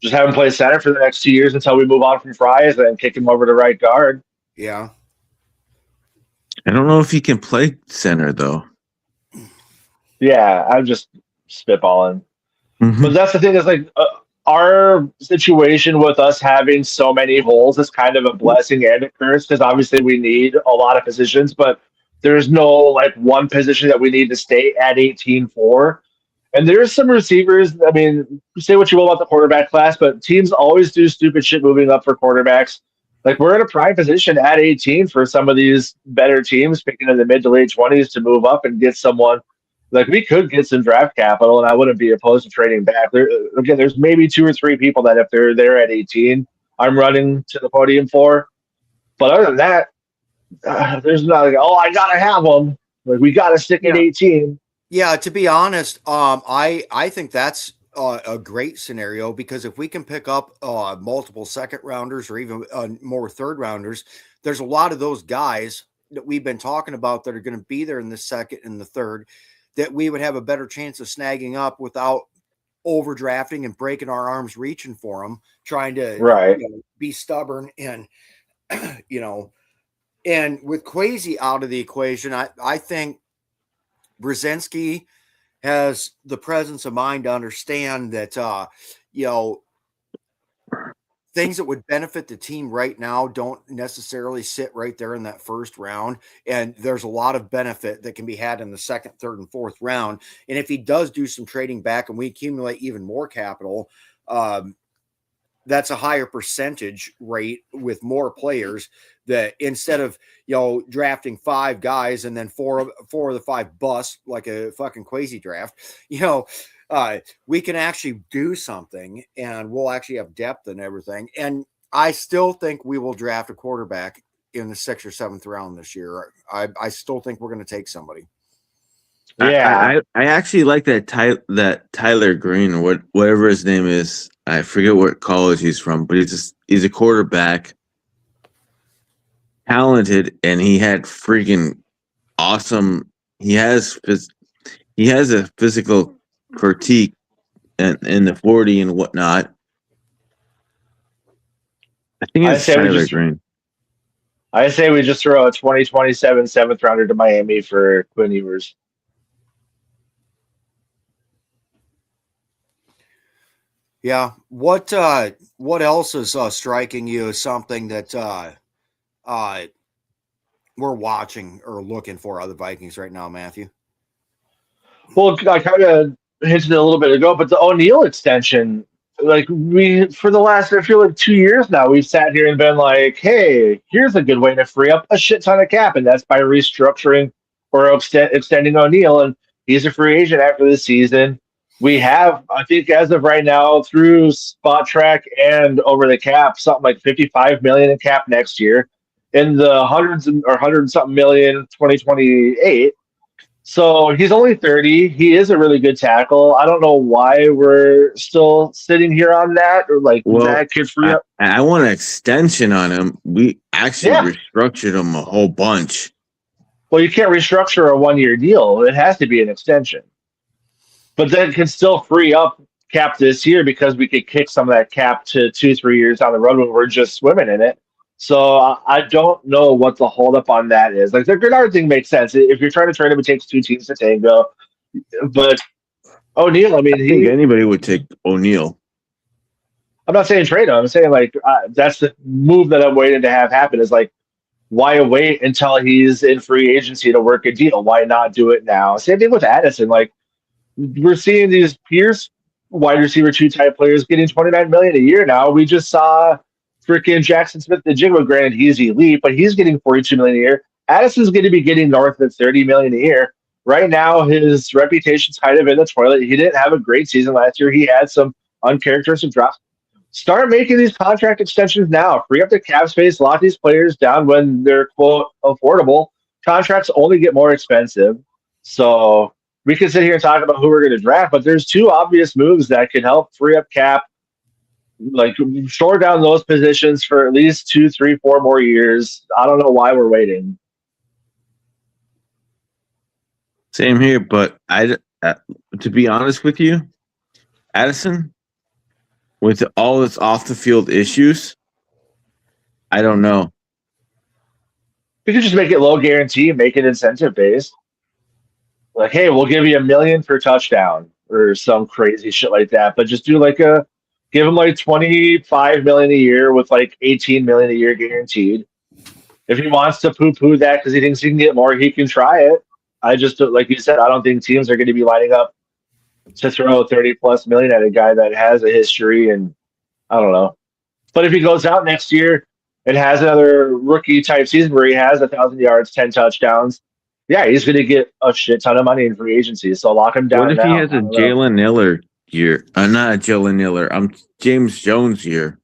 Speaker 3: Just have him play center for the next 2 years until we move on from Fries, and then kick him over to right guard.
Speaker 2: Yeah.
Speaker 1: I don't know if he can play center, though.
Speaker 3: Yeah, I'm just spitballing.
Speaker 1: Mm-hmm.
Speaker 3: But that's the thing is, like, our situation with us having so many holes is kind of a blessing and a curse because obviously we need a lot of positions. But there's no like one position that we need to stay at 18 for. And there's some receivers. I mean, say what you will about the quarterback class, but teams always do stupid shit moving up for quarterbacks. Like we're in a prime position at 18 for some of these better teams, picking in the mid to late 20s to move up and get someone. Like we could get some draft capital, and I wouldn't be opposed to trading back. Again, there's maybe 2 or 3 people that if they're there at 18, I'm running to the podium for. But other than that, there's not like, oh, I gotta have them. Like we gotta stick at 18.
Speaker 2: Yeah, to be honest, I think that's a great scenario because if we can pick up multiple second rounders or even more third rounders, there's a lot of those guys that we've been talking about that are going to be there in the second and the third that we would have a better chance of snagging up without overdrafting and breaking our arms reaching for them, trying to be stubborn and and with Kwesi out of the equation, I think Brzezinski has the presence of mind to understand that, things that would benefit the team right now don't necessarily sit right there in that first round. And there's a lot of benefit that can be had in the second, third, and fourth round. And if he does do some trading back and we accumulate even more capital, that's a higher percentage rate with more players that instead of, drafting 5 guys and then four of the 5 bust like a fucking Kwesi draft, we can actually do something and we'll actually have depth and everything. And I still think we will draft a quarterback in the 6th or 7th round this year. I still think we're going to take somebody.
Speaker 1: Yeah. I actually like that Tyler Green or whatever his name is. I forget what college he's from, but he's a quarterback, talented, and he had freaking awesome. He has a physical critique in the 40 and whatnot. I think it's Tyler Green.
Speaker 3: I say we just throw a 2027 7th rounder to Miami for Quinn Ewers.
Speaker 2: Yeah. What else is striking you as something that we're watching or looking for other Vikings right now, Matthew?
Speaker 3: Well, I kind of hinted a little bit ago, but the O'Neal extension, like for the last, I feel like 2 years now, we've sat here and been like, hey, here's a good way to free up a shit ton of cap, and that's by restructuring or extending O'Neal, and he's a free agent after this season. We have, I think, as of right now, through Spot Track and over the cap, something like $55 million in cap next year, in the hundred and something million 2028. So he's only 30. He is a really good tackle. I don't know why we're still sitting here on that, or like that kid free up.
Speaker 1: I want an extension on him. We actually restructured him a whole bunch.
Speaker 3: Well, you can't restructure a 1-year deal. It has to be an extension. But then it can still free up cap this year because we could kick some of that cap to 2-3 years down the road when we're just swimming in it. So I don't know what the holdup on that is. Like the Grenard thing makes sense. If you're trying to trade him, it takes 2 teams to tango. But O'Neal, I think
Speaker 1: anybody would take O'Neal.
Speaker 3: I'm not saying trade him. I'm saying like that's the move that I'm waiting to have happen. Is like, why wait until he's in free agency to work a deal? Why not do it now? Same thing with Addison. Like, we're seeing these Pierce wide receiver 2 type players getting $29 million a year now. We just saw freaking Jackson Smith the Jigma. Granted, he's elite, but he's getting $42 million a year. Addison's going to be getting north of $30 million a year. Right now, his reputation's kind of in the toilet. He didn't have a great season last year. He had some uncharacteristic drops. Start making these contract extensions now. Free up the cap space. Lock these players down when they're, quote, affordable. Contracts only get more expensive. So we can sit here and talk about who we're going to draft, but there's 2 obvious moves that could help free up cap, like shore down those positions for at least 2, 3, 4 more years. I don't know why we're waiting.
Speaker 1: Same here, but to be honest with you, Addison, with all its off the field issues, I don't know.
Speaker 3: We could just make it low guarantee, make it incentive based. Like, hey, we'll give you $1 million per touchdown or some crazy shit like that. But just do give him like $25 million a year with like $18 million a year guaranteed. If he wants to poo-poo that because he thinks he can get more, he can try it. I just, like you said, I don't think teams are going to be lining up to throw 30+ million at a guy that has a history, and I don't know. But if he goes out next year and has another rookie type season where he has 1,000 yards, 10 touchdowns, yeah, he's going to get a shit ton of money in free agency. So lock him down.
Speaker 1: What if
Speaker 3: now.
Speaker 1: he has a Jalen Miller year? Not a Jalen Miller. I'm James Jones year.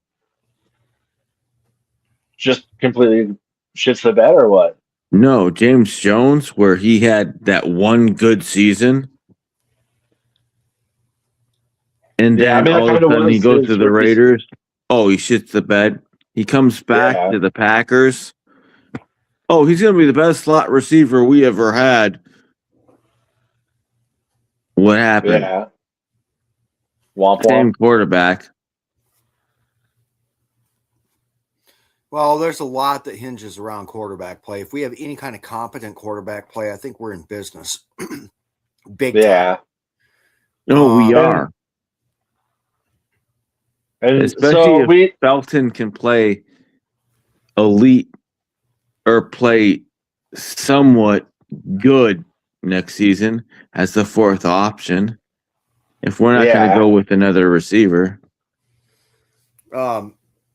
Speaker 3: Just completely shits the bed or what?
Speaker 1: No, James Jones, where he had that one good season. And then all of a sudden he goes to the Raiders. Oh, he shits the bed. He comes back to the Packers. Oh, he's going to be the best slot receiver we ever had. What happened?
Speaker 3: Yeah. Womp womp.
Speaker 1: Same quarterback.
Speaker 2: Well, there's a lot that hinges around quarterback play. If we have any kind of competent quarterback play, I think we're in business. Big time.
Speaker 1: No, we are.
Speaker 3: And
Speaker 1: especially if Felton can play elite or play somewhat good next season as the fourth option. If we're not going to go with another receiver.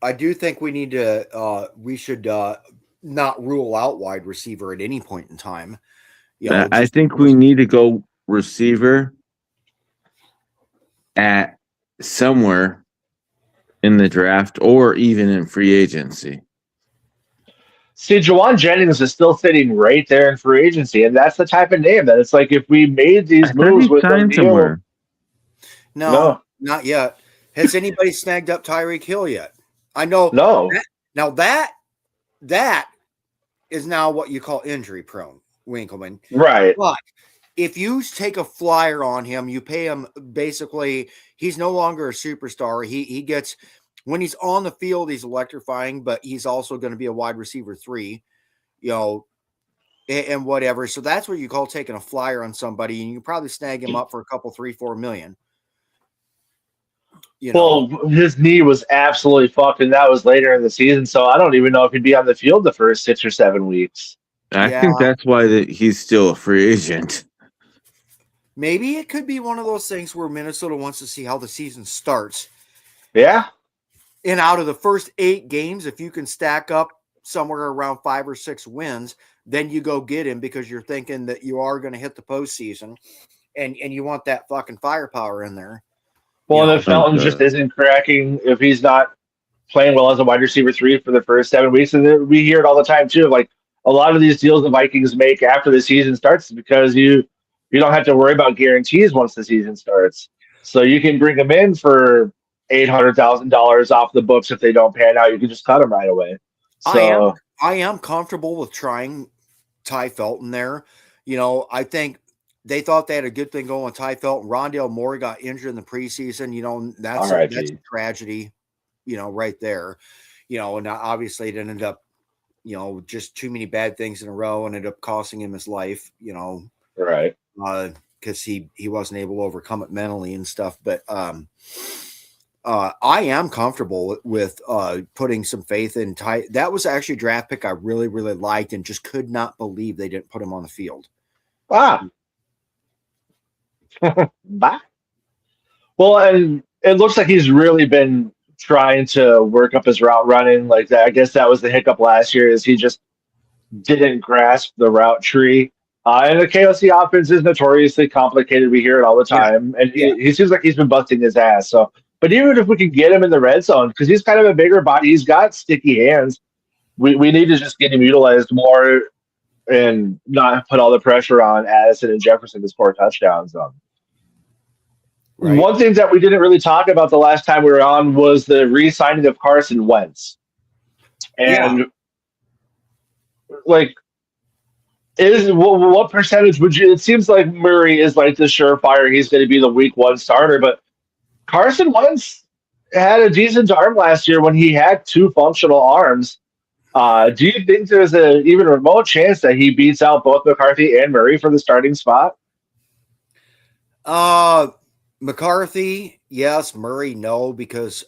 Speaker 2: I do think we need to we should not rule out wide receiver at any point in time.
Speaker 1: I think we need to go receiver at somewhere in the draft or even in free agency.
Speaker 3: See, Jawan Jennings is still sitting right there in free agency, and that's the type of name that it's like if we made these moves with somewhere.
Speaker 2: No, not yet. Has anybody snagged up Tyreek Hill yet? I know.
Speaker 3: No.
Speaker 2: That is now what you call injury prone, Winkleman.
Speaker 3: Right.
Speaker 2: But if you take a flyer on him, you pay him basically, he's no longer a superstar. He gets, when he's on the field, he's electrifying, but he's also going to be a wide receiver 3, and whatever. So that's what you call taking a flyer on somebody, and you probably snag him up for a couple, 3-4 million.
Speaker 3: Well, his knee was absolutely fucked, and that was later in the season. So I don't even know if he'd be on the field the first 6 or 7 weeks.
Speaker 1: I think that's why he's still a free agent.
Speaker 2: Maybe it could be one of those things where Minnesota wants to see how the season starts.
Speaker 3: Yeah.
Speaker 2: And out of the first 8 games, if you can stack up somewhere around 5 or 6 wins, then you go get him because you're thinking that you are going to hit the postseason, and you want that fucking firepower in there.
Speaker 3: Well, and if Felton just isn't cracking, if he's not playing well as a wide receiver 3 for the first 7 weeks, and we hear it all the time too. Like a lot of these deals the Vikings make after the season starts because you don't have to worry about guarantees once the season starts. So you can bring them in for $800,000 off the books if they don't pan out. You can just cut them right away. So
Speaker 2: I am comfortable with trying Ty Felton there. I think they thought they had a good thing going with Ty Felton. Rondale Moore got injured in the preseason. That's a tragedy, right there. And obviously it ended up, just too many bad things in a row and ended up costing him his life,
Speaker 3: Right.
Speaker 2: Because he wasn't able to overcome it mentally and stuff. But I am comfortable with putting some faith in Ty. That was actually a draft pick I really, really liked and just could not believe they didn't put him on the field.
Speaker 3: Bye. Well, and it looks like he's really been trying to work up his route running like that. I guess that was the hiccup last year is he just didn't grasp the route tree. And the KOC offense is notoriously complicated. We hear it all the time. And he seems like he's been busting his ass. So, but even if we can get him in the red zone, because he's kind of a bigger body, he's got sticky hands. We need to just get him utilized more and not put all the pressure on Addison and Jefferson to score touchdowns. Right. One thing that we didn't really talk about the last time we were on was the re-signing of Carson Wentz. And what percentage would you? It seems like Murray is like the surefire. He's going to be the week 1 starter, but Carson Wentz had a decent arm last year when he had 2 functional arms. Do you think there's even a remote chance that he beats out both McCarthy and Murray for the starting spot?
Speaker 2: McCarthy, yes. Murray, no, because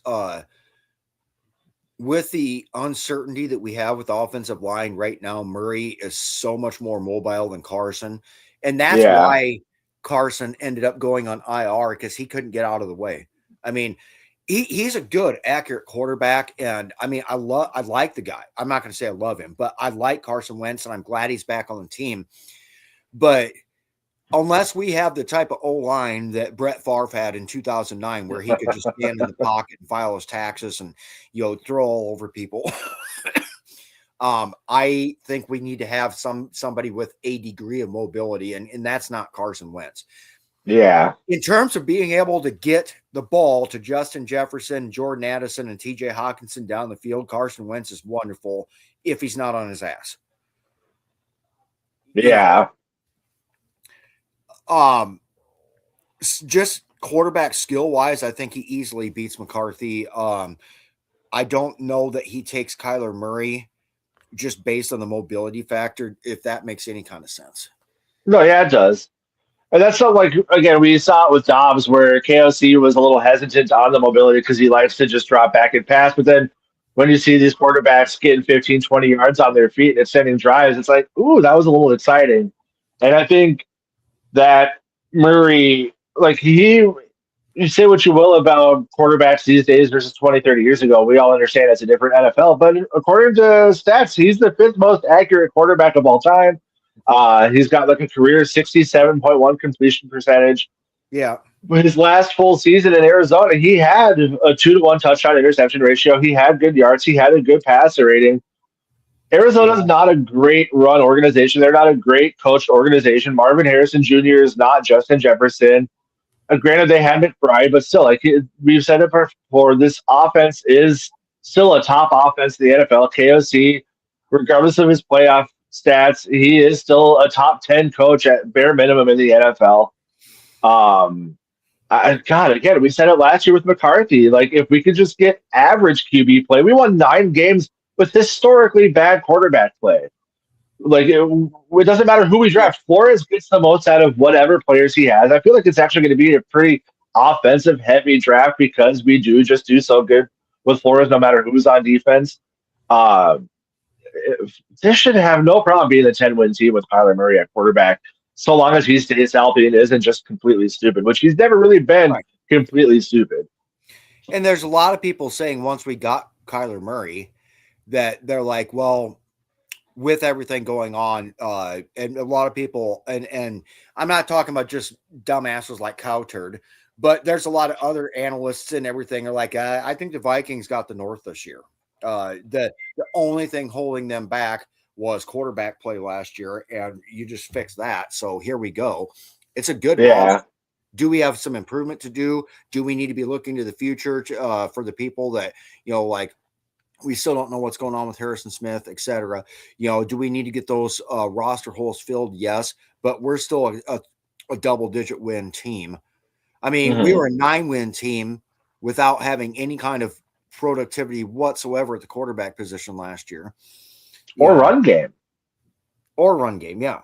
Speaker 2: with the uncertainty that we have with the offensive line right now, Murray is so much more mobile than Carson. And that's why Carson ended up going on IR, because he couldn't get out of the way. I mean, he's a good, accurate quarterback. And I mean, I like the guy. I'm not going to say I love him, but I like Carson Wentz, and I'm glad he's back on the team. But unless we have the type of O-line that Brett Favre had in 2009, where he could just stand in the pocket and file his taxes and, throw all over people. I think we need to have somebody with a degree of mobility, and that's not Carson Wentz.
Speaker 3: Yeah.
Speaker 2: In terms of being able to get the ball to Justin Jefferson, Jordan Addison, and TJ Hawkinson down the field, Carson Wentz is wonderful if he's not on his ass.
Speaker 3: Yeah.
Speaker 2: Just quarterback skill wise, I think he easily beats McCarthy. I don't know that he takes Kyler Murray just based on the mobility factor, if that makes any kind of sense.
Speaker 3: No, yeah, it does. And that's not like, again, we saw it with Dobbs where KOC was a little hesitant on the mobility because he likes to just drop back and pass. But then when you see these quarterbacks getting 15, 20 yards on their feet and extending drives, it's like, ooh, that was a little exciting. And I think that Murray, like you say what you will about quarterbacks these days versus 20, 30 years ago. We all understand it's a different NFL, but according to stats, he's the fifth most accurate quarterback of all time. He's got like a career 67.1 completion percentage.
Speaker 2: Yeah.
Speaker 3: His last full season in Arizona, he had a 2-to-1 touchdown interception ratio. He had good yards. He had a good passer rating. Arizona's not a great run organization. They're not a great coached organization. Marvin Harrison Jr. is not Justin Jefferson. Granted, they had McBride, but still, like we've said it before, this offense is still a top offense in the NFL. KOC, regardless of his playoff stats, he is still a top 10 coach at bare minimum in the NFL. Again, we said it last year with McCarthy. Like, if we could just get average QB play, we won 9 games with historically bad quarterback play. Like, it doesn't matter who we draft. Flores gets the most out of whatever players he has. I feel like it's actually going to be a pretty offensive heavy draft because we do so good with Flores no matter who's on defense. This should have no problem being a 10-win team with Kyler Murray at quarterback, so long as he stays healthy and isn't just completely stupid, which he's never really been completely stupid.
Speaker 2: And there's a lot of people saying once we got Kyler Murray that they're like, well, with everything going on, and a lot of people, and I'm not talking about just dumbasses like Cowturd, but there's a lot of other analysts and everything are like, I think the Vikings got the North this year. The only thing holding them back was quarterback play last year, and you just fix that. So here we go. It's a good loss. Do we have some improvement to do? Do we need to be looking to the future for the people that, like, we still don't know what's going on with Harrison Smith, et cetera. Do we need to get those roster holes filled? Yes, but we're still a double-digit win team. I mean, we were a 9-win team without having any kind of productivity whatsoever at the quarterback position last year.
Speaker 3: Or run game.
Speaker 2: Yeah.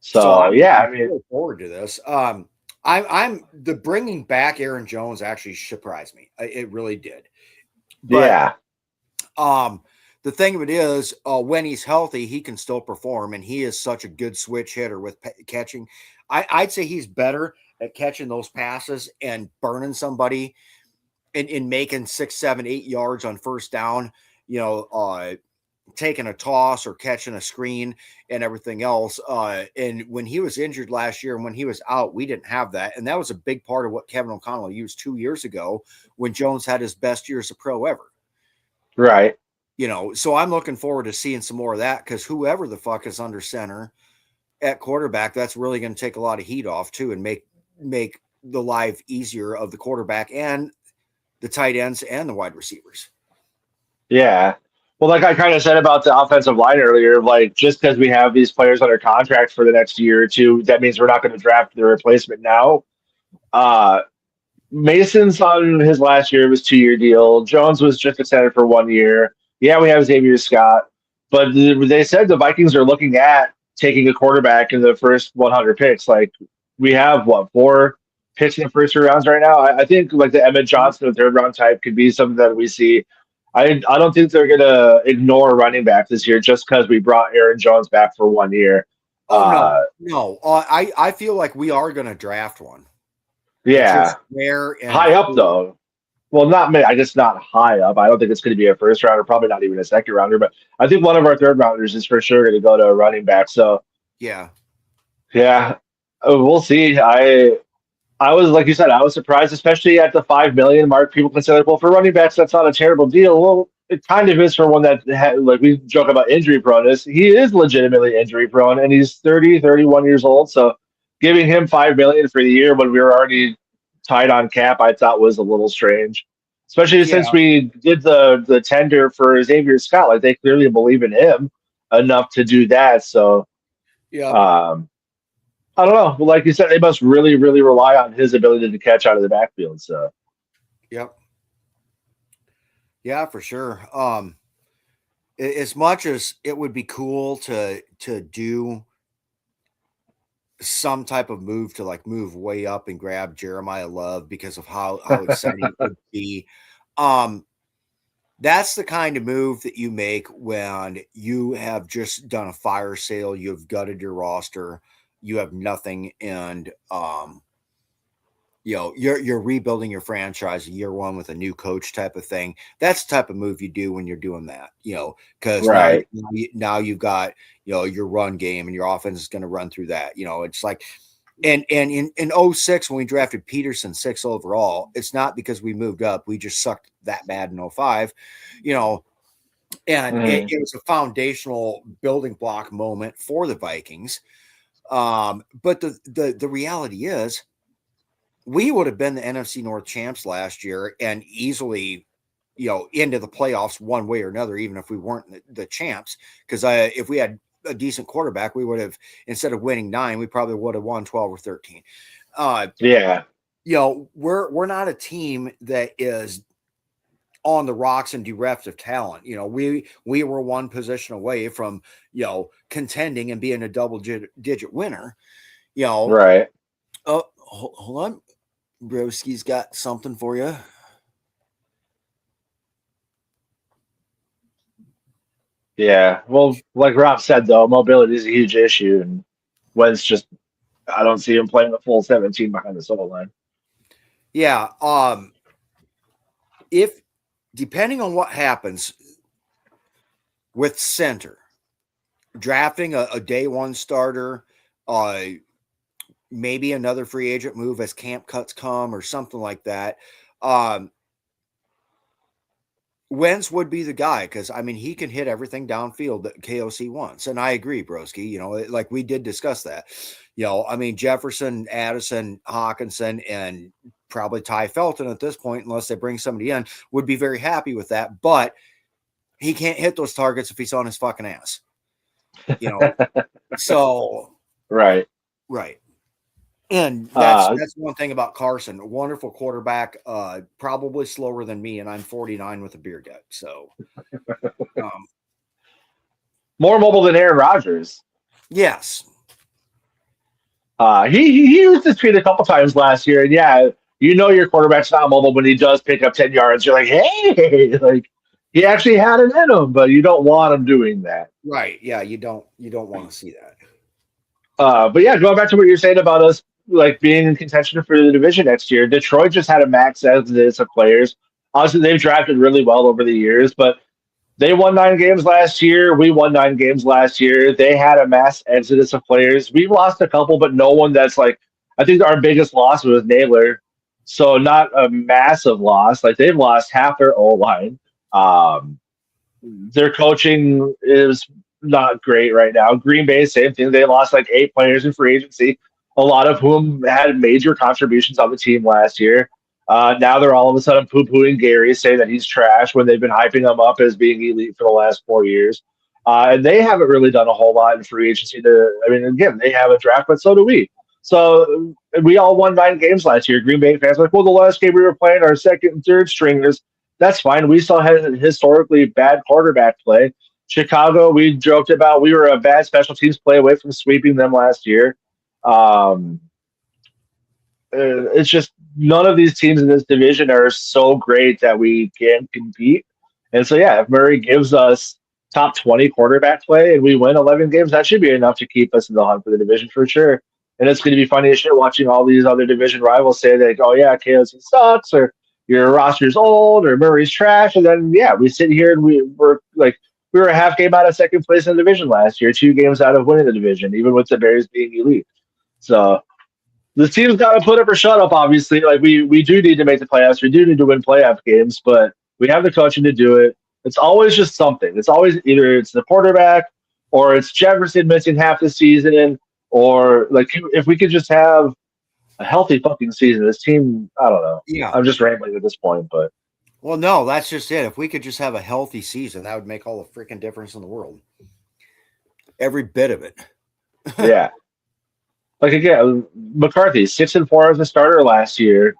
Speaker 3: So yeah, I
Speaker 2: mean, look forward to this. I'm the bringing back Aaron Jones actually surprised me. It really did. But, the thing of it is, when he's healthy, he can still perform, and he is such a good switch hitter with catching. I'd say he's better at catching those passes and burning somebody and making 6, 7, 8 yards on first down, taking a toss or catching a screen and everything else. And when he was injured last year and when he was out, we didn't have that. And that was a big part of what Kevin O'Connell used 2 years ago when Jones had his best year as a pro ever.
Speaker 3: Right.
Speaker 2: So I'm looking forward to seeing some more of that, because whoever the fuck is under center at quarterback, that's really going to take a lot of heat off too and make the life easier of the quarterback and the tight ends and the wide receivers.
Speaker 3: Yeah. Well, like I kind of said about the offensive line earlier, like just because we have these players under contract for the next year or two, that means we're not going to draft the replacement now. Mason's on his last year, it was 2-year deal. Jones was just extended for 1 year. Yeah, we have Xavier Scott, but they said the Vikings are looking at taking a quarterback in the first 100 picks. Like, we have 4 picks in the first 3 rounds right now. I think like the Emmett Johnson, the 3rd round type, could be something that we see. I don't think they're gonna ignore running back this year just because we brought Aaron Jones back for 1 year.
Speaker 2: No. I feel like we are going to draft one.
Speaker 3: Yeah,
Speaker 2: where and
Speaker 3: high up though. Well, I guess not high up. I don't think it's going to be a 1st rounder, probably not even a 2nd rounder. But I think one of our 3rd rounders is for sure going to go to a running back. So
Speaker 2: yeah,
Speaker 3: we'll see. I was, like you said, I was surprised, especially at the 5 million mark. People can say, like, well, for running backs, that's not a terrible deal. Well, it kind of is for one that like we joke about injury proneness. He is legitimately injury prone, and he's 30, 31 years old. So giving him 5 million for the year when we were already tight on cap, I thought was a little strange, especially since we did the tender for Xavier Scott. Like, they clearly believe in him enough to do that. So I don't know. Like you said, they must really, really rely on his ability to catch out of the backfield. So,
Speaker 2: yep, yeah, for sure. As much as it would be cool to do some type of move to like move way up and grab Jeremiah Love because of how exciting it would be. That's the kind of move that you make when you have just done a fire sale, you've gutted your roster, you have nothing, and you're rebuilding your franchise year one with a new coach type of thing. That's the type of move you do when you're doing that, because now you've got, your run game and your offense is going to run through that. It's like, and in 06, when we drafted Peterson 6 overall, it's not because we moved up. We just sucked that bad in 05, and it was a foundational building block moment for the Vikings. But the reality is, we would have been the NFC North champs last year and easily, into the playoffs one way or another, even if we weren't the champs. Because if we had a decent quarterback, we would have, instead of winning 9, we probably would have won 12 or 13. We're not a team that is on the rocks and bereft of talent. We were one position away from, contending and being a double digit winner.
Speaker 3: right.
Speaker 2: Oh, hold on. Broski's got something for you.
Speaker 3: Yeah. Well, like Rob said, though, mobility is a huge issue. And Wentz just, I don't see him playing the full 17 behind the soul line.
Speaker 2: Yeah. If, depending on what happens with center, drafting a day one starter, maybe another free agent move as camp cuts come or something like that. Wentz would be the guy because, he can hit everything downfield that KOC wants. And I agree, Broski. Like we did discuss that. Jefferson, Addison, Hawkinson, and probably Ty Felton at this point, unless they bring somebody in, would be very happy with that. But he can't hit those targets if he's on his fucking ass. So.
Speaker 3: Right.
Speaker 2: And that's one thing about Carson, a wonderful quarterback, probably slower than me, and I'm 49 with a beer gut. So
Speaker 3: more mobile than Aaron Rodgers.
Speaker 2: Yes.
Speaker 3: He used this tweet a couple times last year, and your quarterback's not mobile when he does pick up 10 yards. You're like, hey, like he actually had it in him, but you don't want him doing that.
Speaker 2: Right. Yeah, you don't want to see that.
Speaker 3: But going back to what you're saying about us like being in contention for the division next year, Detroit just had a max exodus of players. Obviously, they've drafted really well over the years, but they won 9 games last year. We won 9 games last year. They had a mass exodus of players. We've lost a couple, but no one that's like, I think our biggest loss was Naylor. So not a massive loss. Like they've lost half their O-line. Their coaching is not great right now. Green Bay, same thing. They lost like 8 players in free agency, a lot of whom had major contributions on the team last year. Now they're all of a sudden poo-pooing Gary, saying that he's trash when they've been hyping him up as being elite for the last 4 years. And they haven't really done a whole lot in free agency. Again, they have a draft, but so do we. So we all won 9 games last year. Green Bay fans are like, well, the last game we were playing our second and third stringers. That's fine. We still had historically bad quarterback play. Chicago, we joked about we were a bad special teams play away from sweeping them last year. it's just none of these teams in this division are so great that we can't compete. And so, yeah, if Murray gives us top 20 quarterback play and we win 11 games, that should be enough to keep us in the hunt for the division for sure. And it's going to be funny as shit watching all these other division rivals say that, oh, yeah, KOC sucks, or your roster's old, or Murray's trash. And then, yeah, we sit here and we're like, we were a half game out of second place in the division last year, 2 games out of winning the division, even with the Bears being elite. So the team's got to put up or shut up, obviously. Like, we do need to make the playoffs. We do need to win playoff games, but we have the coaching to do it. It's always just something. It's always either it's the quarterback or it's Jefferson missing half the season, or like if we could just have a healthy fucking season, this team, I don't know.
Speaker 2: Yeah.
Speaker 3: I'm just rambling at this point, but.
Speaker 2: Well, no, that's just it. If we could just have a healthy season, that would make all the freaking difference in the world. Every bit of it.
Speaker 3: Yeah. Like, again, McCarthy, 6-4 as a starter last year.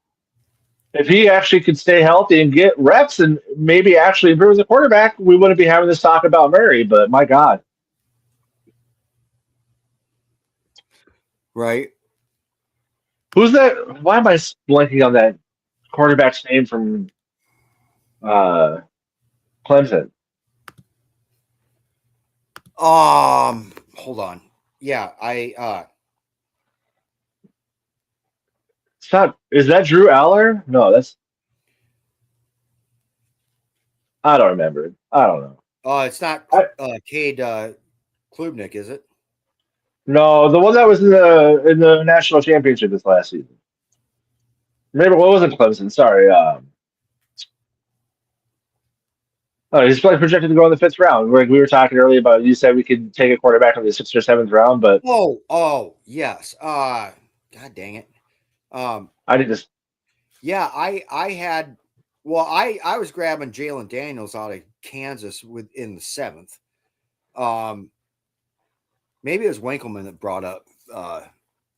Speaker 3: If he actually could stay healthy and get reps and maybe actually improve as a quarterback, we wouldn't be having this talk about Murray, but my God.
Speaker 2: Right.
Speaker 3: Who's that? Why am I blanking on that quarterback's name from Clemson?
Speaker 2: Hold on. Yeah,
Speaker 3: It's not. Is that Drew Aller? No, that's. I don't remember. I don't know.
Speaker 2: It's not Cade Klubnik, is it?
Speaker 3: No, the one that was in the national championship this last season. Maybe what was it, Clemson? Sorry. He's probably projected to go in the 5th round. We were talking earlier about, you said we could take a quarterback in the 6th or 7th round, but
Speaker 2: yes. God dang it.
Speaker 3: I did just.
Speaker 2: Yeah, I was grabbing Jalen Daniels out of Kansas in the 7th. Maybe it was Winkleman that brought up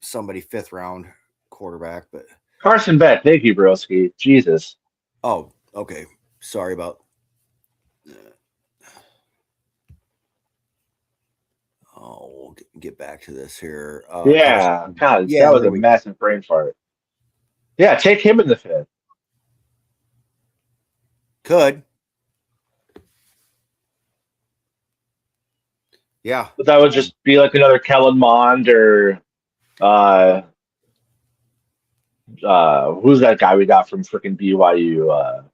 Speaker 2: somebody 5th round quarterback, but
Speaker 3: Carson Beck. Thank you, broski. Jesus.
Speaker 2: Oh, okay. Sorry about. We'll get back to this here.
Speaker 3: Yeah, God, that was a massive brain fart. Yeah, take him in the 5th.
Speaker 2: Could. Yeah.
Speaker 3: But that would just be like another Kellen Mond or who's that guy we got from freaking BYU?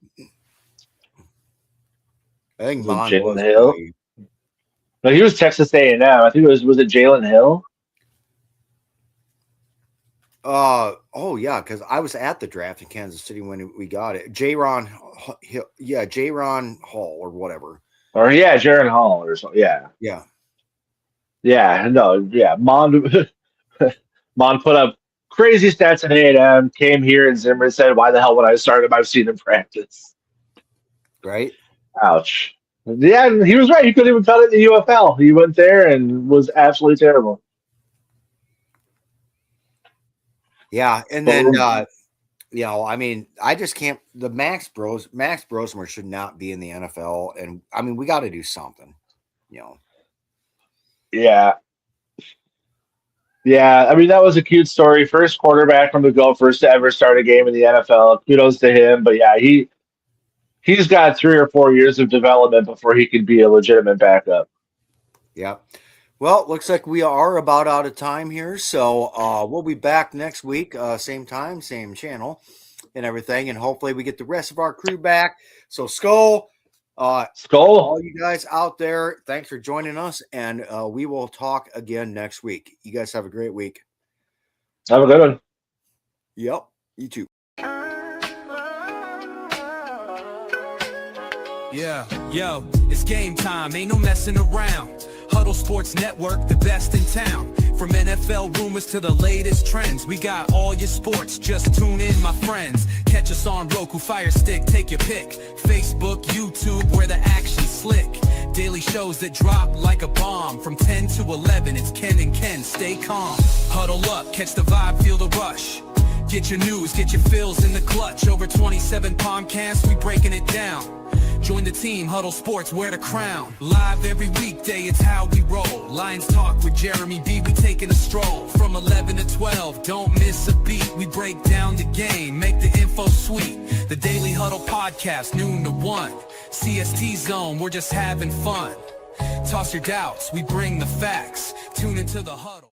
Speaker 2: I think
Speaker 3: Mond Jalen Hill. No, he was Texas A&M. I think was it Jalen Hill?
Speaker 2: Oh yeah, because I was at the draft in Kansas City when we got it. Jaron Hall or whatever.
Speaker 3: Or yeah, Jaron Hall or something. Yeah. Mond put up crazy stats at A&M, came here, and Zimmer said, "Why the hell would I start him? I've seen him practice."
Speaker 2: Right.
Speaker 3: Ouch. Yeah, he was right. He couldn't even cut it in the UFL. He went there and was absolutely terrible.
Speaker 2: Yeah, and then I mean, I just can't. The Max Brosmer should not be in the NFL, and I mean, we got to do something.
Speaker 3: Yeah. I mean, that was a cute story. First quarterback from the Gophers to ever start a game in the NFL. Kudos to him. But yeah, he's got 3 or 4 years of development before he could be a legitimate backup.
Speaker 2: Yeah. Well, looks like we are about out of time here. So we'll be back next week, same time, same channel and everything. And hopefully we get the rest of our crew back. So Skull, all you guys out there, thanks for joining us. And we will talk again next week. You guys have a great week.
Speaker 3: Have a good one.
Speaker 2: Yep. You too.
Speaker 6: Yeah, yo, it's game time. Ain't no messing around. Huddle Sports Network, the best in town. From NFL rumors to the latest trends, we got all your sports. Just tune in, my friends. Catch us on Roku, Fire Stick, take your pick. Facebook, YouTube, where the action's slick. Daily shows that drop like a bomb. From 10 to 11, it's Ken and Ken. Stay calm. Huddle up, catch the vibe, feel the rush. Get your news, get your fills in the clutch. Over 27 podcasts, we breaking it down. Join the team, Huddle Sports, wear the crown. Live every weekday, it's how we roll. Lions Talk with Jeremy B, we taking a stroll. From 11 to 12, don't miss a beat. We break down the game, make the info sweet. The Daily Huddle Podcast, noon to 1. CST Zone, we're just having fun. Toss your doubts, we bring the facts. Tune into the Huddle.